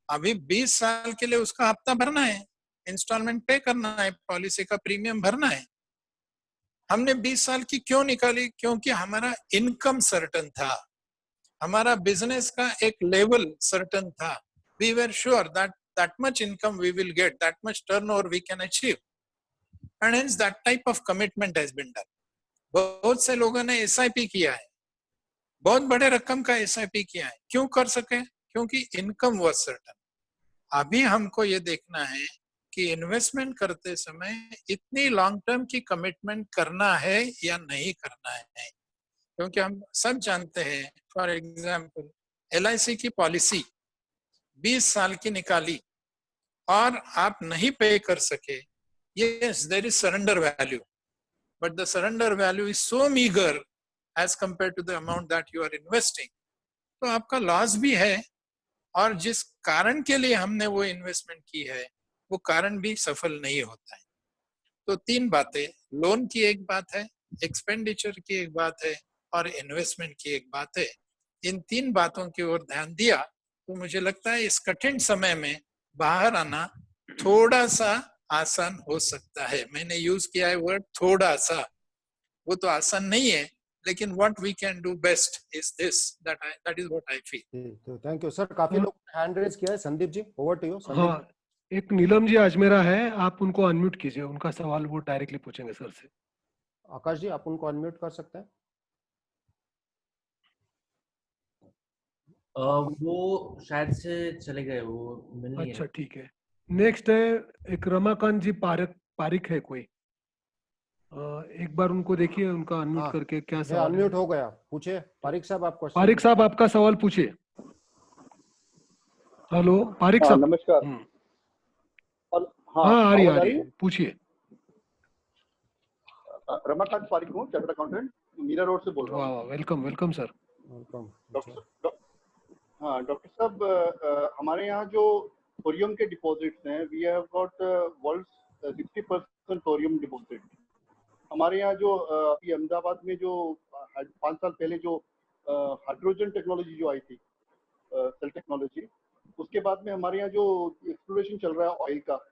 अभी 20 साल के लिए उसका हफ्ता भरना है, इंस्टॉलमेंट पे करना है, पॉलिसी का प्रीमियम भरना है. हमने 20 साल की क्यों निकाली, क्योंकि हमारा इनकम सर्टन था, हमारा बिजनेस का एक लेवल सर्टन था. We were sure that that much income we will get, that much turnover we can achieve, and hence that type of commitment has been done. बहुत से लोगों ने SIP किया है, बहुत बड़े रकम का SIP किया है. क्यों कर सके, क्योंकि इनकम वाज सर्टन. अभी हमको ये देखना है कि इन्वेस्टमेंट करते समय इतनी लॉन्ग टर्म की कमिटमेंट करना है या नहीं करना है. क्योंकि हम सब जानते हैं, फॉर एग्जाम्पल LIC की पॉलिसी 20 साल की निकाली और आप नहीं पे कर सके, yes there is surrender value, but the surrender value is so meager as compared to the amount that you are investing. तो आपका लॉस भी है और जिस कारण के लिए हमने वो इन्वेस्टमेंट की है वो कारण भी सफल नहीं होता है। तो तीन बातें, लोन की एक बात है, एक्सपेंडिचर की एक बात है और इन्वेस्टमेंट की एक बात है। इन तीन बातों की ओर ध्यान दिया तो मुझे लगता है इस कठिन समय में बाहर आना थोड़ा सा आसान हो सकता है। मैंने यूज किया है वर्ड थोड़ा सा, वो तो आसान नहीं है, लेकिन what we can do best is this, that is what I feel. जी, तो थैंक यू सर। काफी हाँ, लोगों ने हैंड रेज किया है। Sandeep ji, over to you. Sandeep हाँ, एक नीलम जी अजमेरा है, आप उनको अनम्यूट कीजिए, उनका सवाल वो डायरेक्टली पूछेंगे सर से। आकाश जी, आप उनको अनम्यूट कर सकते हैं। वो शायद से चले गए, वो मिल नहीं अच्छा रहे। ठीक है। नेक्स्ट है एक रमाकांत जी पारिक पारिक है कोई, एक बार उनको देखिए, उनका अनम्यूट हाँ, करके क्या ये सवाल है। अनम्यूट हो गया। पूछिए पारिक साहब, आप क्वेश्चन। पारिक साहब आपका सवाल पूछिए। हेलो पारिक हाँ साहब। नमस्कार। हाँ हाँ आ रही है, आवाज आ आ रही रही है, पूछिए। है? रमाकांत पारिक हूँ, चार्टर्ड अकाउंटेंट, मीरा रोड से बोल रहा वाह हूँ। वाह, वेलकम वेलकम सर। वेलकम। हाँ डॉक्टर साहब, हमारे यहाँ जो थोरियम के डिपॉजिट्स हैं, we have got world 60% thorium deposit. हमारे यहाँ जो अभी अहमदाबाद में जो 5 साल पहले जो हाइड्रोजन टेक्नोलॉजी जो आई थी, सेल टेक्नोलॉजी, उसके बाद में हमारे यहाँ जो एक्सप्लोरेशन चल रहा है ऑयल का,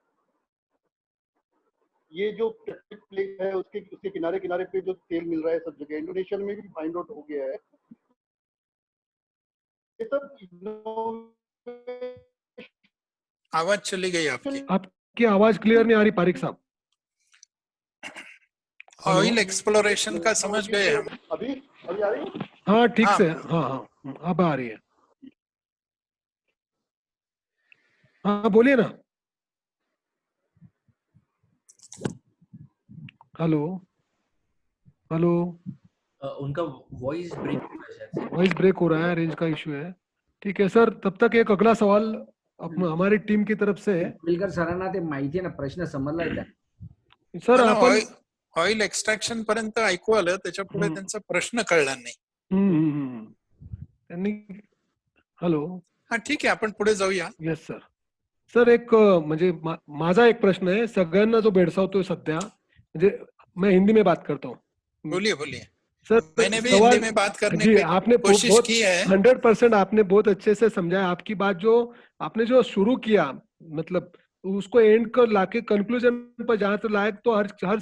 ये जो प्लेस है उसके उसके किनारे किनारे पे जो तेल मिल रहा है सब जगह, इंडोनेशिया में भी फाइंड आउट हो गया है। ये सब आवाज चली गई आपकी। आपकी आवाज क्लियर नहीं आ रही पारिक साहब। हेलो। ऑयल एक्सप्लोरेशन का समझ गए हम। अभी अभी आ रही है? हाँ ठीक हाँ, से, हाँ हाँ अब आ रही है। हाँ बोलिए ना। Hello hello. उनका वॉइस ब्रेक हो रहा है शायद से। वॉइस ब्रेक हो रहा है, रेंज का इश्यू है। ठीक है सर, तब तक एक अगला सवाल हमारी टीम की तरफ से। बिलकर सरांना ते माहिती आहे ना, प्रश्न समजलाय का? सर मला आपण ऑइल एक्सट्रॅक्शन पर्यंत ऐकू आलं, त्याच्या पुढे त्यांचा प्रश्न कळला नाही। त्यांनी हॅलो। हा ठीक आहे, आपण पुढे जाऊया। Yes sir. सर एक म्हणजे माझा एक प्रश्न आहे, सगळ्यांना जो भेडसावतोय सध्या, म्हणजे मैं हिंदी में बात करता हूँ बोलिए बोलिए। सर। मैंने भी सवाल हिंदी में बात करने जी, की आपने कोशिश बहुत की है। 100% आपने बहुत अच्छे से समझाया। आपकी बात जो आपने जो शुरू किया, मतलब उसको एंड कर लाके कंक्लूजन पर जहां तक लायक, तो हर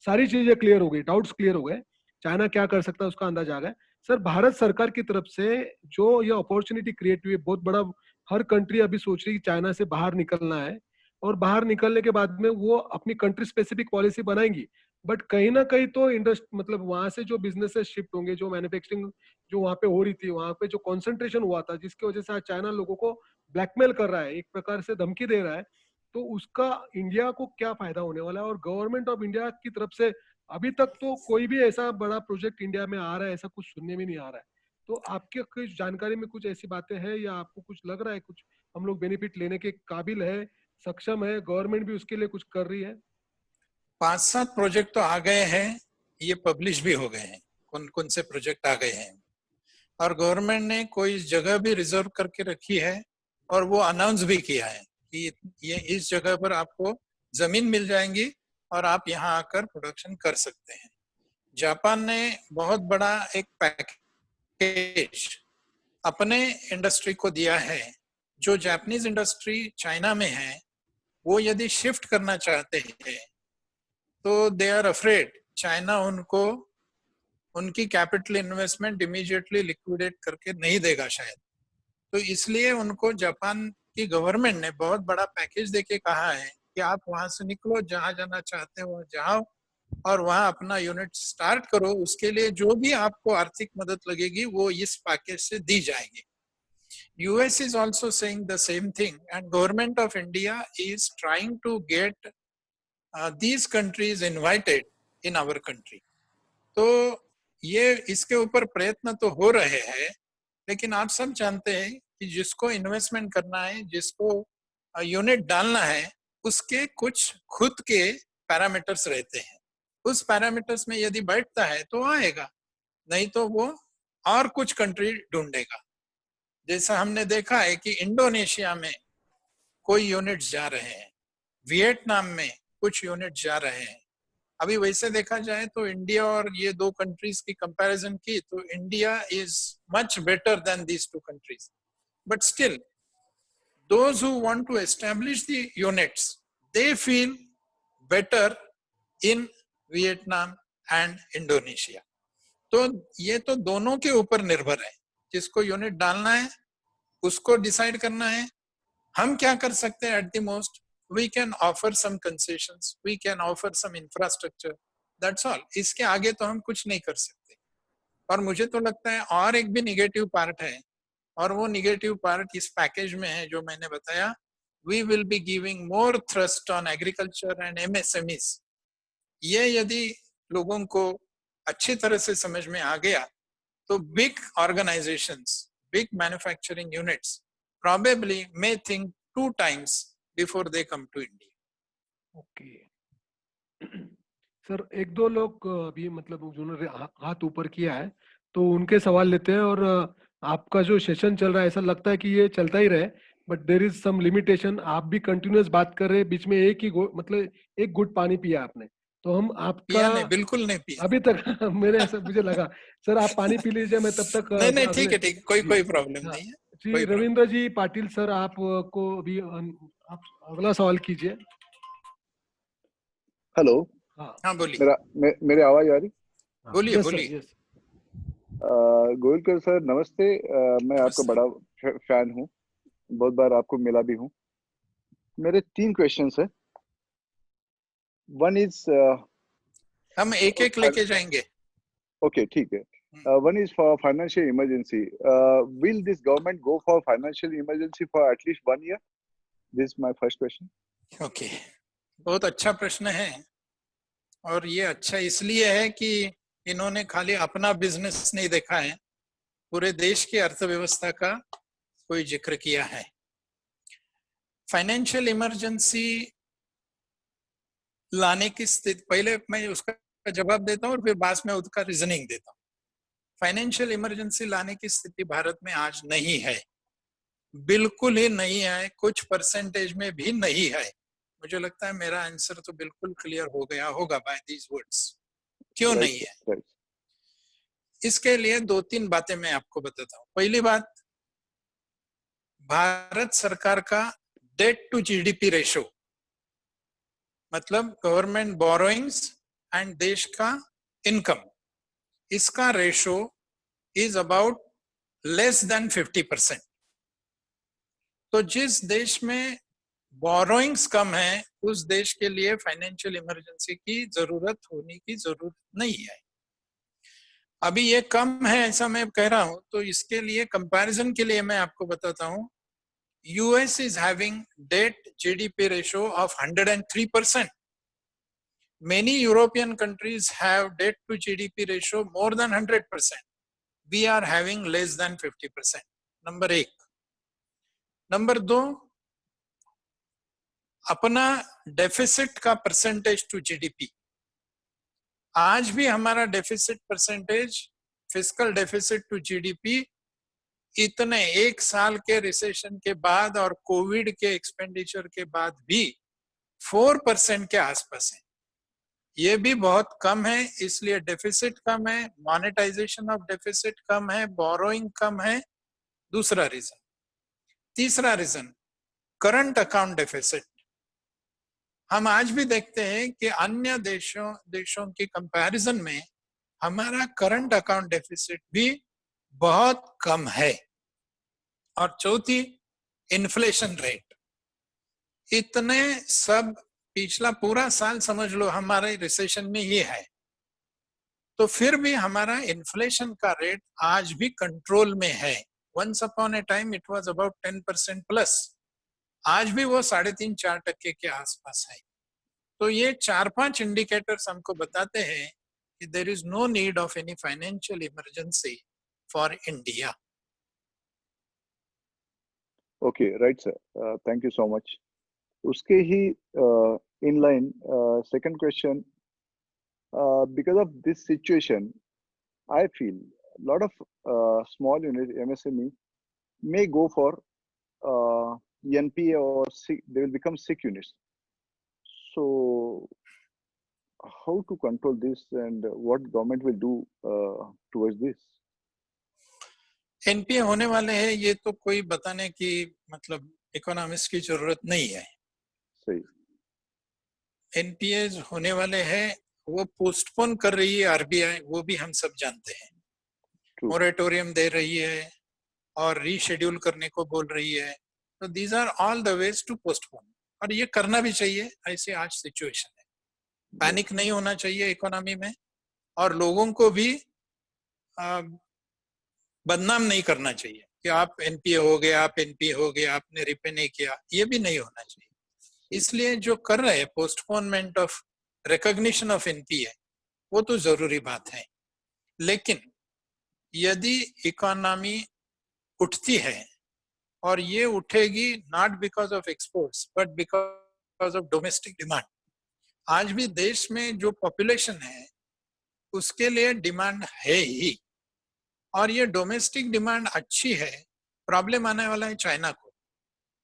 सारी चीजें क्लियर हो गई, डाउट्स क्लियर हो गए। चाइना क्या कर सकता है उसका अंदाजा आ गया। सर भारत सरकार की तरफ से जो ये अपॉर्चुनिटी क्रिएट हुई है बहुत बड़ा, हर कंट्री अभी सोच रही है चाइना से बाहर निकलना है, और बाहर निकलने के बाद में वो अपनी कंट्री स्पेसिफिक पॉलिसी बनाएंगी। बट कहीं ना कहीं तो इंडस्ट्री, मतलब वहां से जो बिजनेसेस शिफ्ट होंगे, जो मैन्युफैक्चरिंग जो वहां पे हो रही थी, वहां पे जो कंसंट्रेशन हुआ था, जिसकी वजह से आज चाइना लोगों को ब्लैकमेल कर रहा है, एक प्रकार से धमकी दे रहा है, तो उसका इंडिया को क्या फायदा होने वाला है? और गवर्नमेंट ऑफ इंडिया की तरफ से अभी तक तो कोई भी ऐसा बड़ा प्रोजेक्ट इंडिया में आ रहा है, ऐसा कुछ सुनने में नहीं आ रहा है। तो आपके कुछ जानकारी में कुछ ऐसी बातें हैं, या आपको कुछ लग रहा है कुछ हम लोग बेनिफिट लेने के काबिल है, सक्षम है, गवर्नमेंट भी उसके लिए कुछ कर रही है? 5-7 प्रोजेक्ट तो आ गए हैं, ये पब्लिश भी हो गए हैं, कौन कौन से प्रोजेक्ट आ गए हैं, और गवर्नमेंट ने कोई जगह भी रिजर्व करके रखी है, और वो अनाउंस भी किया है कि ये इस जगह पर आपको जमीन मिल जाएंगी और आप यहाँ आकर प्रोडक्शन कर सकते हैं। जापान ने बहुत बड़ा एक पैकेज अपने इंडस्ट्री को दिया है। जो जापानीज इंडस्ट्री चाइना में है, वो यदि शिफ्ट करना चाहते हैं तो दे आर अफ्रेड चाइना उनको उनकी कैपिटल इन्वेस्टमेंट इमीडिएटली लिक्विडेट करके नहीं देगा शायद। तो इसलिए उनको जापान की गवर्नमेंट ने बहुत बड़ा पैकेज देके कहा है कि आप वहां से निकलो, जहां जाना चाहते हो जाओ, और वहां अपना यूनिट स्टार्ट करो। उसके लिए जो भी आपको आर्थिक मदद लगेगी वो इस पैकेज से दी जाएगी। US is also saying the same thing, and government of India is trying to get these countries invited in our country. तो ये इसके ऊपर प्रयत्न तो हो रहे हैं, लेकिन आप सब जानते हैं कि जिसको इन्वेस्टमेंट करना है, जिसको यूनिट डालना है, उसके कुछ खुद के पैरामीटर्स रहते हैं। उस पैरामीटर्स में यदि बैठता है तो आएगा, नहीं तो वो और कुछ कंट्री ढूंढेगा। जैसा हमने देखा है कि इंडोनेशिया में कोई यूनिट्स जा रहे हैं, वियतनाम में कुछ यूनिट जा रहे हैं। अभी वैसे देखा जाए तो इंडिया और ये दो कंट्रीज की कंपैरिजन की तो India is much better than these two countries, but still those who want to establish the units, they feel better in Vietnam and Indonesia. तो ये तो दोनों के ऊपर निर्भर है, जिसको यूनिट डालना है उसको डिसाइड करना है। हम क्या कर सकते हैं? At the most we can offer some concessions, we can offer some infrastructure, that's all. इसके आगे तो हम कुछ नहीं कर सकते। और मुझे तो लगता है और एक भी निगेटिव पार्ट है, और वो निगेटिव पार्ट इस पैकेज में है जो मैंने बताया। We will be giving more thrust on agriculture and MSMEs. ये यदि लोगों को अच्छी तरह से समझ में आ गया तो big organisations, big manufacturing units probably may think 2 times before they come to India. Okay sir, एक दो लोग अभी मतलब जिन्होंने हाथ ऊपर किया है तो उनके सवाल लेते हैं। और आपका जो सेशन चल रहा है ऐसा लगता है कि ये चलता ही रहे, but there is some limitation. आप भी कंटिन्यूअस बात कर रहे हैं, बीच में एक ही मतलब एक घुट पानी पिया आपने, तो हम आपका पिया नहीं, बिल्कुल नहीं पिया अभी तक मैंने ऐसा मुझे लगा। सर आप पानी पी लीजिए, मैं तब तक नहीं नहीं, ठीक अगले है ठीक है, कोई जी कोई प्रॉब्लम हाँ नहीं है। जी, कोई प्रॉब्लम। रविंद्र जी पाटिल सर आपको अभी आप अगला सवाल कीजिए। हेलो, हाँ हाँ बोलिए मेरे आवाज आ रही? बोलिए यस सर, बोलिए। यस। गोयलकर सर नमस्ते। मैं आपका नमस्ते। बड़ा फैन हूँ, बहुत बार आपको मिला भी हूँ। मेरे 3 क्वेश्चंस है। वन इज हम एक एक लेके जाएंगे। ओके, ठीक है। One is for financial emergency. Will this government go for financial emergency for at least 1 year? This is my first question. Okay, बहुत अच्छा प्रश्न है। और ये अच्छा इसलिए है कि इन्होंने खाली अपना बिजनेस नहीं देखा है, पूरे देश की अर्थव्यवस्था का कोई जिक्र किया है। फाइनेंशियल इमरजेंसी लाने की स्थिति, पहले मैं उसका जवाब देता हूँ और फिर बाद में उसका रीजनिंग देता हूँ। फाइनेंशियल इमरजेंसी लाने की स्थिति भारत में आज नहीं है, बिल्कुल ही नहीं है, कुछ परसेंटेज में भी नहीं है। मुझे लगता है मेरा आंसर तो बिल्कुल क्लियर हो गया होगा बाय दीज वर्ड्स। क्यों नहीं है? Right. इसके लिए 2-3 बातें मैं आपको बताता हूँ। पहली बात, भारत सरकार का डेट टू जीडीपी रेशो, मतलब गवर्नमेंट बोरोइंग्स एंड देश का इनकम, इसका ratio is about less than 50%। तो जिस देश में बोरोइंग्स कम है उस देश के लिए फाइनेंशियल इमरजेंसी की जरूरत होने की जरूरत नहीं है। अभी ये कम है ऐसा मैं कह रहा हूं, तो इसके लिए कंपैरिजन के लिए मैं आपको बताता हूं। US is having debt GDP ratio of 103%. Many European countries have debt to GDP ratio more than 100%. We are having less than 50%. Number 1। Number 2, अपना डेफिसिट का परसेंटेज टू जीडीपी, आज भी हमारा deficit percentage, fiscal deficit to GDP इतने 1 साल के recession के बाद और कोविड के एक्सपेंडिचर के बाद भी 4% के आसपास है। ये भी बहुत कम है, इसलिए डेफिसिट कम है, मॉनेटाइजेशन ऑफ डेफिसिट कम है, बोरोइंग कम है। दूसरा रीजन। तीसरा रीजन, करंट अकाउंट डेफिसिट। हम आज भी देखते हैं कि अन्य देशों की कंपैरिजन में हमारा करंट अकाउंट डेफिसिट भी बहुत कम है। और चौथी, इन्फ्लेशन रेट। इतने सब पिछला पूरा साल समझ लो हमारे रिसेशन में ही है, तो फिर भी हमारा इन्फ्लेशन का रेट आज भी कंट्रोल में है। Once upon a time it was about 10% plus, आज भी वो 3.5-4% के आसपास है। तो ये 4-5 इंडिकेटर्स हमको बताते हैं कि there is no need of any financial emergency for India. Okay, right, sir. Thank you so much. उसके ही in line, second question. Because of this situation, I feel a lot of small unit MSME, may go for NPA or sick, they will become sick units. So how to control this and what government will do towards this? NPA होने वाले हैं ये तो कोई बताने की मतलब economist की जरूरत नहीं है. सही. एनपीए होने वाले हैं, वो पोस्टपोन कर रही है आरबीआई, वो भी हम सब जानते हैं. मोरेटोरियम दे रही है और रीशेड्यूल करने को बोल रही है. तो these are all the ways to postpone, और ये करना भी चाहिए. ऐसे आज सिचुएशन है, पैनिक नहीं होना चाहिए इकोनॉमी में, और लोगों को भी बदनाम नहीं करना चाहिए कि आप एनपीए हो गए, आप एनपीए हो गए, आपने रिपे नहीं किया. ये भी नहीं होना चाहिए. इसलिए जो कर रहे हैं postponement of recognition of NPA, वो तो जरूरी बात है. लेकिन यदि इकोनॉमी उठती है, और ये उठेगी not because of exports but because of domestic demand. आज भी देश में जो पॉपुलेशन है उसके लिए डिमांड है ही, और ये डोमेस्टिक डिमांड अच्छी है. प्रॉब्लम आने वाला है चाइना को,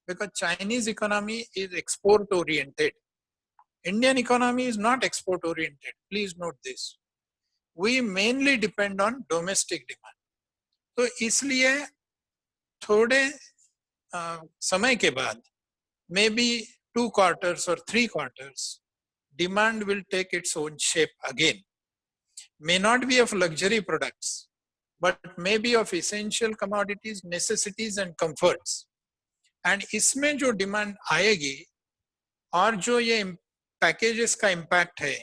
because Chinese economy is export oriented. Indian economy is not export oriented. Please note this. We mainly depend on domestic demand. तो इसलिए थोड़े समय के बाद, maybe 2 quarters or 3 quarters, demand will take its own shape again. May not be of luxury products, but may be of essential commodities, necessities and comforts. And इसमें जो demand आएगी और जो ये पैकेजेस का इम्पैक्ट है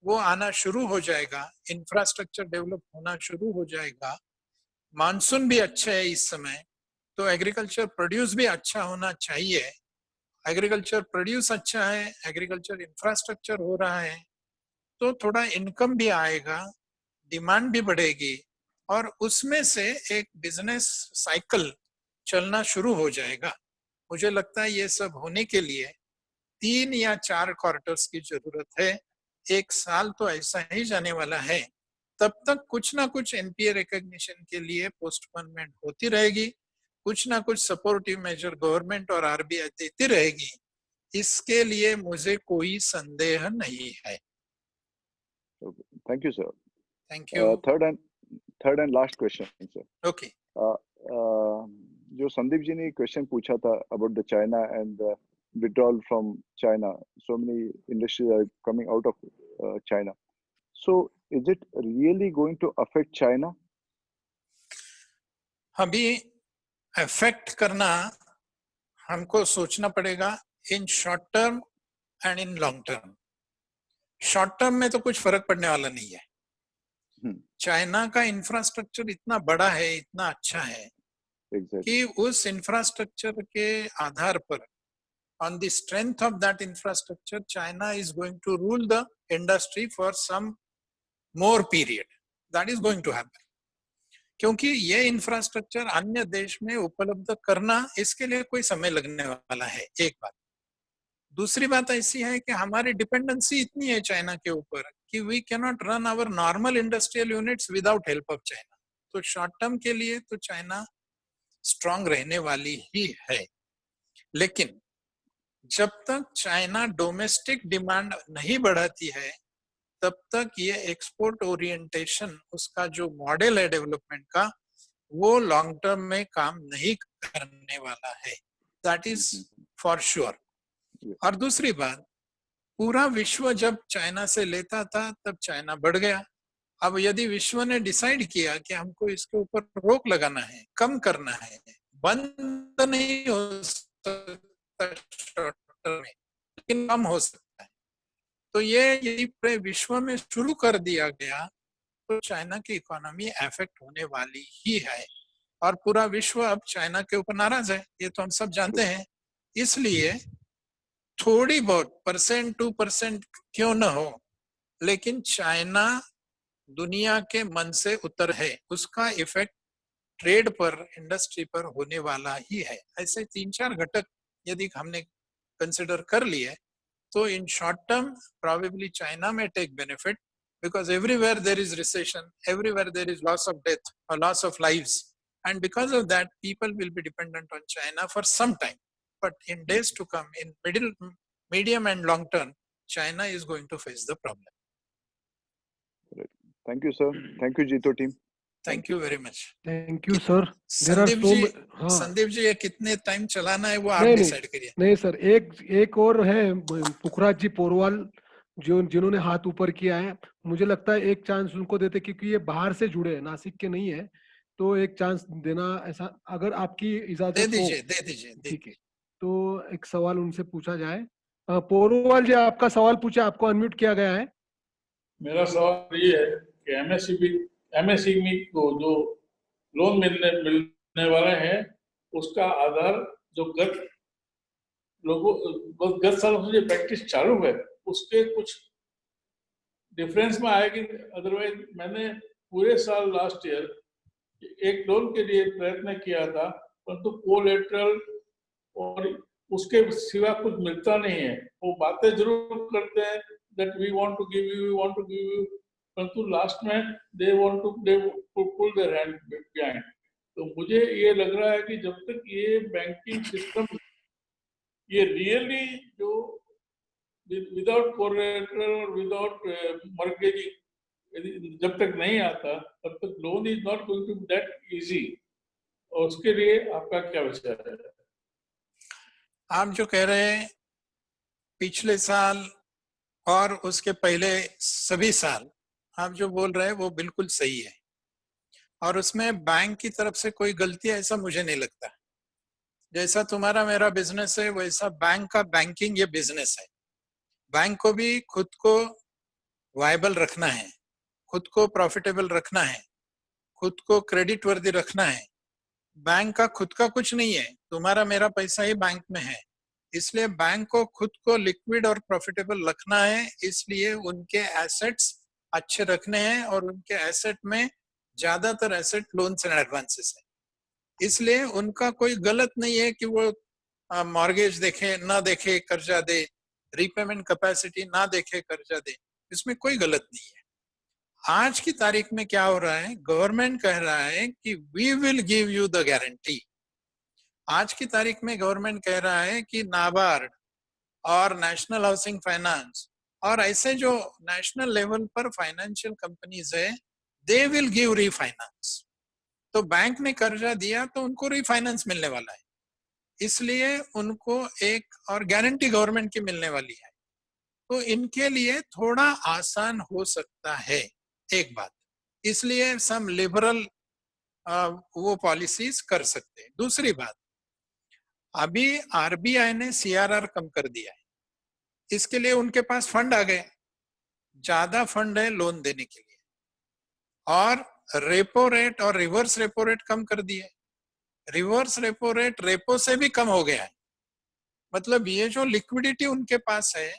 वो आना शुरू हो जाएगा. इंफ्रास्ट्रक्चर डेवलप होना शुरू हो जाएगा. मानसून भी अच्छा है इस समय, तो एग्रीकल्चर प्रोड्यूस भी अच्छा होना चाहिए. एग्रीकल्चर प्रोड्यूस अच्छा है, एग्रीकल्चर इंफ्रास्ट्रक्चर हो रहा है, तो थोड़ा इनकम भी आएगा, डिमांड भी बढ़ेगी, और उसमें से एक बिजनेस साइकिल चलना शुरू हो जाएगा. मुझे लगता है ये सब होने के लिए 3 या 4 क्वार्टर्स की जरूरत है. 1 साल तो ऐसा ही जाने वाला है. तब तक कुछ ना कुछ एनपीए रिकॉग्निशन के लिए पोस्टपोनमेंट होती रहेगी. कुछ ना कुछ सपोर्टिव मेजर गवर्नमेंट और आरबीआई देती रहेगी. इसके लिए मुझे कोई संदेह नहीं है. Thank you, sir. Thank you. Third and last question, sir. Okay. जो संदीप जी ने क्वेश्चन पूछा था about the China and the withdrawal from China. So many industries are coming out of China. So is it really going to affect China? अभी affect करना हमको सोचना पड़ेगा in short term and in long term. Short term में तो कुछ फर्क पड़ने वाला नहीं है. चाइना का इंफ्रास्ट्रक्चर इतना बड़ा है, इतना अच्छा है, कि उस इंफ्रास्ट्रक्चर के आधार पर, on the strength of that infrastructure, China is going to rule the industry for some more period. That is going to happen. क्योंकि ये इंफ्रास्ट्रक्चर अन्य देश में उपलब्ध करना, इसके लिए कोई समय लगने वाला है. एक बात. दूसरी बात ऐसी है कि हमारी डिपेंडेंसी इतनी है चाइना के ऊपर कि we cannot run our normal industrial units without help of China. तो शॉर्ट टर्म के लिए तो चाइना स्ट्रांग रहने वाली ही है. लेकिन जब तक चाइना डोमेस्टिक डिमांड नहीं बढ़ाती है, तब तक ये एक्सपोर्ट ओरिएंटेशन, उसका जो मॉडल है डेवलपमेंट का, वो लॉन्ग टर्म में काम नहीं करने वाला है. That is for sure. और दूसरी बात, पूरा विश्व जब चाइना से लेता था तब चाइना बढ़ गया. अब यदि विश्व ने डिसाइड किया कि हमको इसके ऊपर रोक लगाना है, कम करना है, बंद नहीं हो सकता शॉर्ट टर्म में, लेकिन कम हो सकता है, तो ये यदि पूरे विश्व में शुरू कर दिया गया तो चाइना की इकोनॉमी अफेक्ट होने वाली ही है. और पूरा विश्व अब चाइना के ऊपर नाराज है, ये तो हम सब जानते हैं. इसलिए थोड़ी बहुत 1%-2% क्यों न हो, लेकिन चाइना दुनिया के मन से उतर है. उसका इफेक्ट ट्रेड पर, इंडस्ट्री पर होने वाला ही है. ऐसे 3-4 घटक यदि हमने कंसिडर कर लिए, तो in short term probably China may take benefit, because everywhere there is recession, everywhere there is loss of death or loss of lives. and because of that people will be dependent on China for some time, but in days to come, in medium and long term, China is going to face the problem. Thank you, sir. Thank you, Jito team. Thank you very much. Thank you sir. There are Sandeep so ji, हाँ संदीप जी, ये कितने time चलाना है वो आप नहीं decide करिए. नहीं सर, एक और है पुखराज जी पोरवाल जो जिन्होंने हाथ ऊपर किया है. मुझे लगता है एक चांस उनको देते क्योंकि ये बाहर से जुड़े हैं, नासिक के नहीं है, तो एक चांस देना ऐसा अगर आपकी दे इजाजत हो. दीजिए, दे दीजिए. ठीक है, तो एक सवाल उनसे पूछा जाए. पोरवाल जी आपका सवाल पूछे, आपको अनम्यूट किया गया है. मेरा सवाल ये है कि एमएसएमई को जो लोन मिलने वाला है उसका आधार जो गत साल से प्रैक्टिस चालू है उसके कुछ डिफरेंस में आएगी. अदरवाइज मैंने पूरे साल लास्ट ईयर एक लोन के लिए प्रयत्न किया था, परंतु कोलेटरल और उसके सिवा कुछ मिलता नहीं है. वो बातें जरूर करते हैं that we want to give you, परंतु लास्ट में they pull their hand behind. तो मुझे ये लग रहा है कि जब तक ये बैंकिंग सिस्टम ये रियली जो विदाउट कोलेटरल और विदाउट मॉर्गेजिंग जब तक नहीं आता तब तक loan is not going to be that easy. और उसके लिए आपका क्या विचार है? आप जो कह रहे हैं पिछले साल और उसके पहले सभी साल आप जो बोल रहे हैं वो बिल्कुल सही है, और उसमें बैंक की तरफ से कोई गलती है ऐसा मुझे नहीं लगता. जैसा तुम्हारा मेरा बिजनेस है वैसा बैंक का बैंकिंग ये बिजनेस है. बैंक को भी खुद को वायबल रखना है, खुद को प्रॉफिटेबल रखना है, खुद को क्रेडिट वर्दी रखना है. बैंक का खुद का कुछ नहीं है, तुम्हारा मेरा पैसा ही बैंक में है, इसलिए बैंक को खुद को लिक्विड और प्रॉफिटेबल रखना है. इसलिए उनके एसेट्स अच्छे रखने हैं और उनके एसेट में ज्यादातर एसेट लोन्स एंड एडवांसेस है. इसलिए उनका कोई गलत नहीं है कि वो मॉर्गेज देखे ना देखे कर्जा दे, रीपेमेंट कैपेसिटी ना देखे कर्जा दे, इसमें कोई गलत नहीं है. आज की तारीख में क्या हो रहा है, गवर्नमेंट कह रहा है कि we will give you the guarantee. आज की तारीख में गवर्नमेंट कह रहा है कि नाबार्ड और नेशनल हाउसिंग फाइनेंस और ऐसे जो नेशनल लेवल पर फाइनेंशियल कंपनीज है दे विल गिव रीफाइनेंस. तो बैंक ने कर्जा दिया तो उनको रीफाइनेंस मिलने वाला है, इसलिए उनको एक और गारंटी गवर्नमेंट की मिलने वाली है. तो इनके लिए थोड़ा आसान हो सकता है, एक बात, इसलिए सम लिबरल वो पॉलिसीज कर सकते हैं. दूसरी बात, अभी आरबीआई ने सीआरआर कम कर दिया है, इसके लिए उनके पास फंड आ गए, ज्यादा फंड है लोन देने के लिए, और रेपो रेट और रिवर्स रेपो रेट कम कर दिए. रिवर्स रेपो रेट रेपो से भी कम हो गया है. मतलब ये जो लिक्विडिटी उनके पास है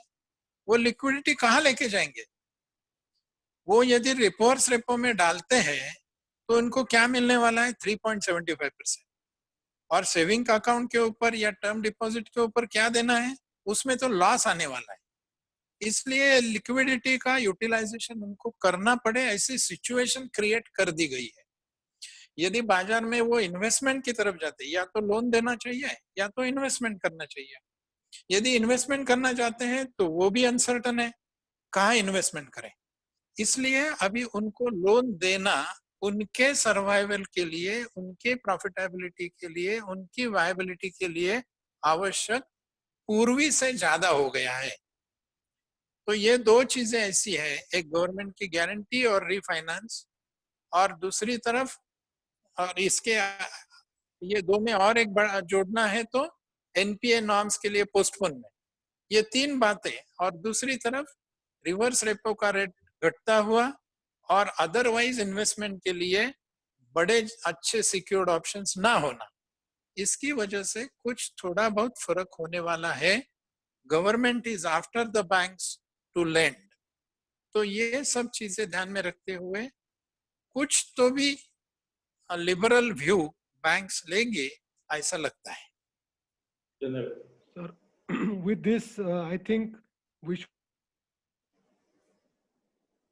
वो लिक्विडिटी कहाँ लेके जाएंगे? वो यदि रिवर्स रेपो में डालते हैं तो उनको क्या मिलने वाला है? 3.75%. और सेविंग अकाउंट के ऊपर या टर्म डिपॉजिट के ऊपर क्या देना है? उसमें तो लॉस आने वाला है. इसलिए लिक्विडिटी का यूटिलाइजेशन उनको करना पड़े, ऐसी सिचुएशन क्रिएट कर दी गई है. यदि बाजार में वो इन्वेस्टमेंट की तरफ जाते, या तो लोन देना चाहिए या तो इन्वेस्टमेंट करना चाहिए. यदि इन्वेस्टमेंट करना चाहते हैं तो वो भी अनसर्टन है, कहाँ इन्वेस्टमेंट करें. इसलिए अभी उनको लोन देना उनके सर्वाइवल के लिए, उनके प्रॉफिटेबिलिटी के लिए, उनकी वायबिलिटी के लिए आवश्यक पूर्वी से ज्यादा हो गया है. तो ये दो चीजें ऐसी है, एक गवर्नमेंट की गारंटी और रीफाइनेंस, और दूसरी तरफ और इसके ये दो में और एक बड़ा जोड़ना है तो एनपीए नॉर्म्स के लिए पोस्टपोनमेंट. ये तीन बातें, और दूसरी तरफ रिवर्स रेपो का रेट घटता हुआ और अदरवाइज इन्वेस्टमेंट के लिए बड़े अच्छे सिक्योर्ड ऑप्शंस ना होना, इसकी वजह से कुछ थोड़ा बहुत फर्क होने वाला है. Government is after the banks to lend. तो ये सब चीजें ध्यान में रखते हुए कुछ तो भी लिबरल व्यू बैंक्स लेंगे ऐसा लगता है. धन्यवाद sir. With this, I think we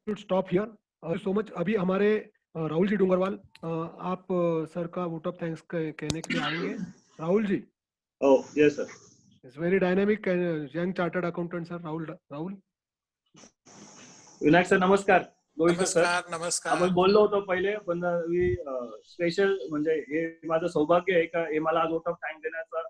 should stop here. So much. अभी हमारे राहुल जी डूंगरवाल, आप सर का वोट ऑफ थैंक्स कहने के लिए आएंगे? Rahul ji, Oh, yes, sir. Is very dynamic young chartered accountant sir Rahul. Vinayak sir नमस्कार. गोविंद सर, नमस्कार नमस्कार. आपण बोललो होतो पहिले, पण स्पेशल म्हणजे हे माझं सौभाग्य आहे का हे मला आज वोट ऑफ थँक देण्याचा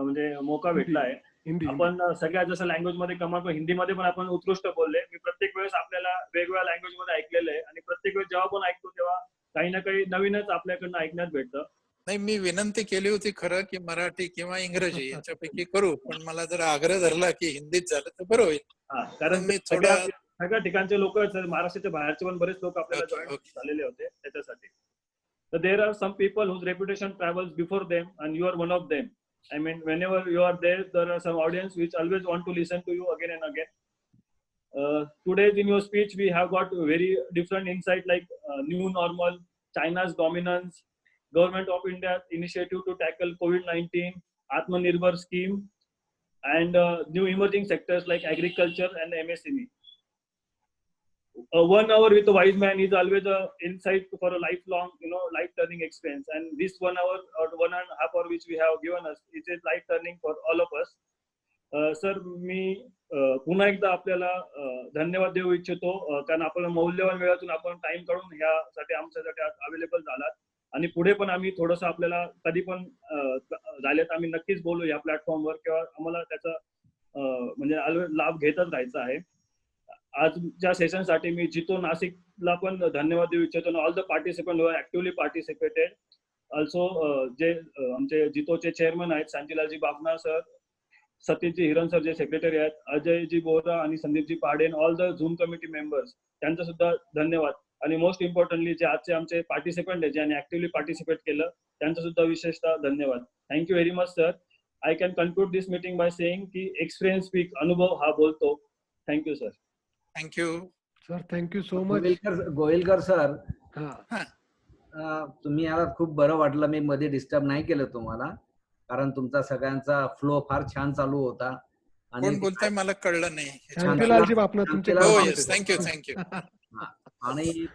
म्हणजे मौका भेटला आहे. हिंदी आपण सगळ्या जसं लँग्वेज मध्ये कमाल हिंदीमध्ये पण आपण उत्कृष्ट बोलले. मी प्रत्येक वेळेस आपल्याला वेगवेगळ्या लँग्वेज मध्ये ऐकलेलं आहे आणि प्रत्येक वेळेस जेव्हा पण ऐकतो तेव्हा काही ना काही नवीनच आपल्याकडनं ऐकण्यात भेटतं. नाही, मी विनंती केली होती खरं की मराठी किंवा इंग्रजी याच्यापैकी करू, पण मला जर आग्रह धरला की हिंदीत झालं तर बरं होईल. हा, कारण मी सगळ्या ठिकाणचे लोक, महाराष्ट्राच्या बाहेरचे पण बरेच लोक आपल्याला Okay, जॉईन okay. झालेले होते त्याच्यासाठी. तर there are some people whose reputation travels before them and you are one of them. I mean, whenever you are there, there are some audience which always want to listen to you again and again. Today in your speech, we have got very different insight like new normal, China's dominance, Government of India's initiative to tackle COVID-19, Atmanirbhar scheme, and new emerging sectors like agriculture and MSME. 1 hour with a wise man is always a insight for a lifelong, life turning experience. And this 1 hour or 1.5 hour which we have given us, it is life turning for all of us. Sir, मी पुन्हा एकदा आपल्याला धन्यवाद देऊ इच्छितो, कारण आपण मौल्यवान वेळातून आपण टाइम काढून ह्यासाठी आमच्यासाठी अवेलेबल झालात. आणि पुढे पण आम्ही थोडंसं आपल्याला कधी पण झाले तर आम्ही नक्कीच बोलू या प्लॅटफॉर्मवर, किंवा आम्हाला त्याचा म्हणजे लाभ घेतच राहायचा आहे. आजच्या सेशनसाठी मी जितो नाशिकला पण धन्यवाद देऊ इच्छितो. All the participant who actively participated. Also जे आमचे जितोचे चेअरमन आहेत सांजीलालजी बाफना सर, सतीशजी हिरन सर जे सेक्रेटरी आहेत, अजयजी बोरा आणि संदीपजी पाडे, ऑल द झूम कमिटी मेंबर्स, त्यांचं सुद्धा धन्यवाद. आणि मोस्ट इम्पॉर्टंटली जे आजचे आमचे पार्टिसिपंट आहेत ज्यांनी ऍक्टिव्हली पार्टिसिपेट केलं त्यांचं सुद्धा विशेषतः धन्यवाद. Thank you very much sir. I can conclude this meeting by saying की एक्सपिरियन्स स्पीक, अनुभव हा बोलतो. Thank you sir. Thank you sir, thank you so much. Goyalkar sir, हा. तुम्ही आलात, खूप बरं वाटलं. मी मध्ये डिस्टर्ब नाही केलं तुम्हाला, कारण तुमचा सगळ्यांचा फ्लो फार छान चालू होता. कोण बोलताय मला कळलं नाही. शांतीलालजी बापना तुमचे हो, येस, थँक्यू. आणि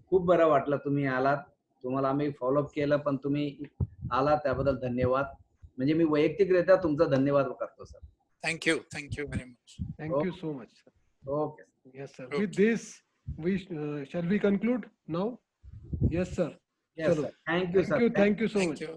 खूप बरं वाटलं तुम्ही आलात. तुम्हाला आम्ही फॉलोअप केलं, पण तुम्ही आलात त्याबद्दल धन्यवाद. म्हणजे मी वैयक्तिकरित्या तुमचा धन्यवाद करतो sir. Thank you very much. Thank you so much sir. Okay. Yes sir. With this, we shall we conclude now? Yes sir. Yes, sir. Thank you, sir. Thank you so much. Thank you.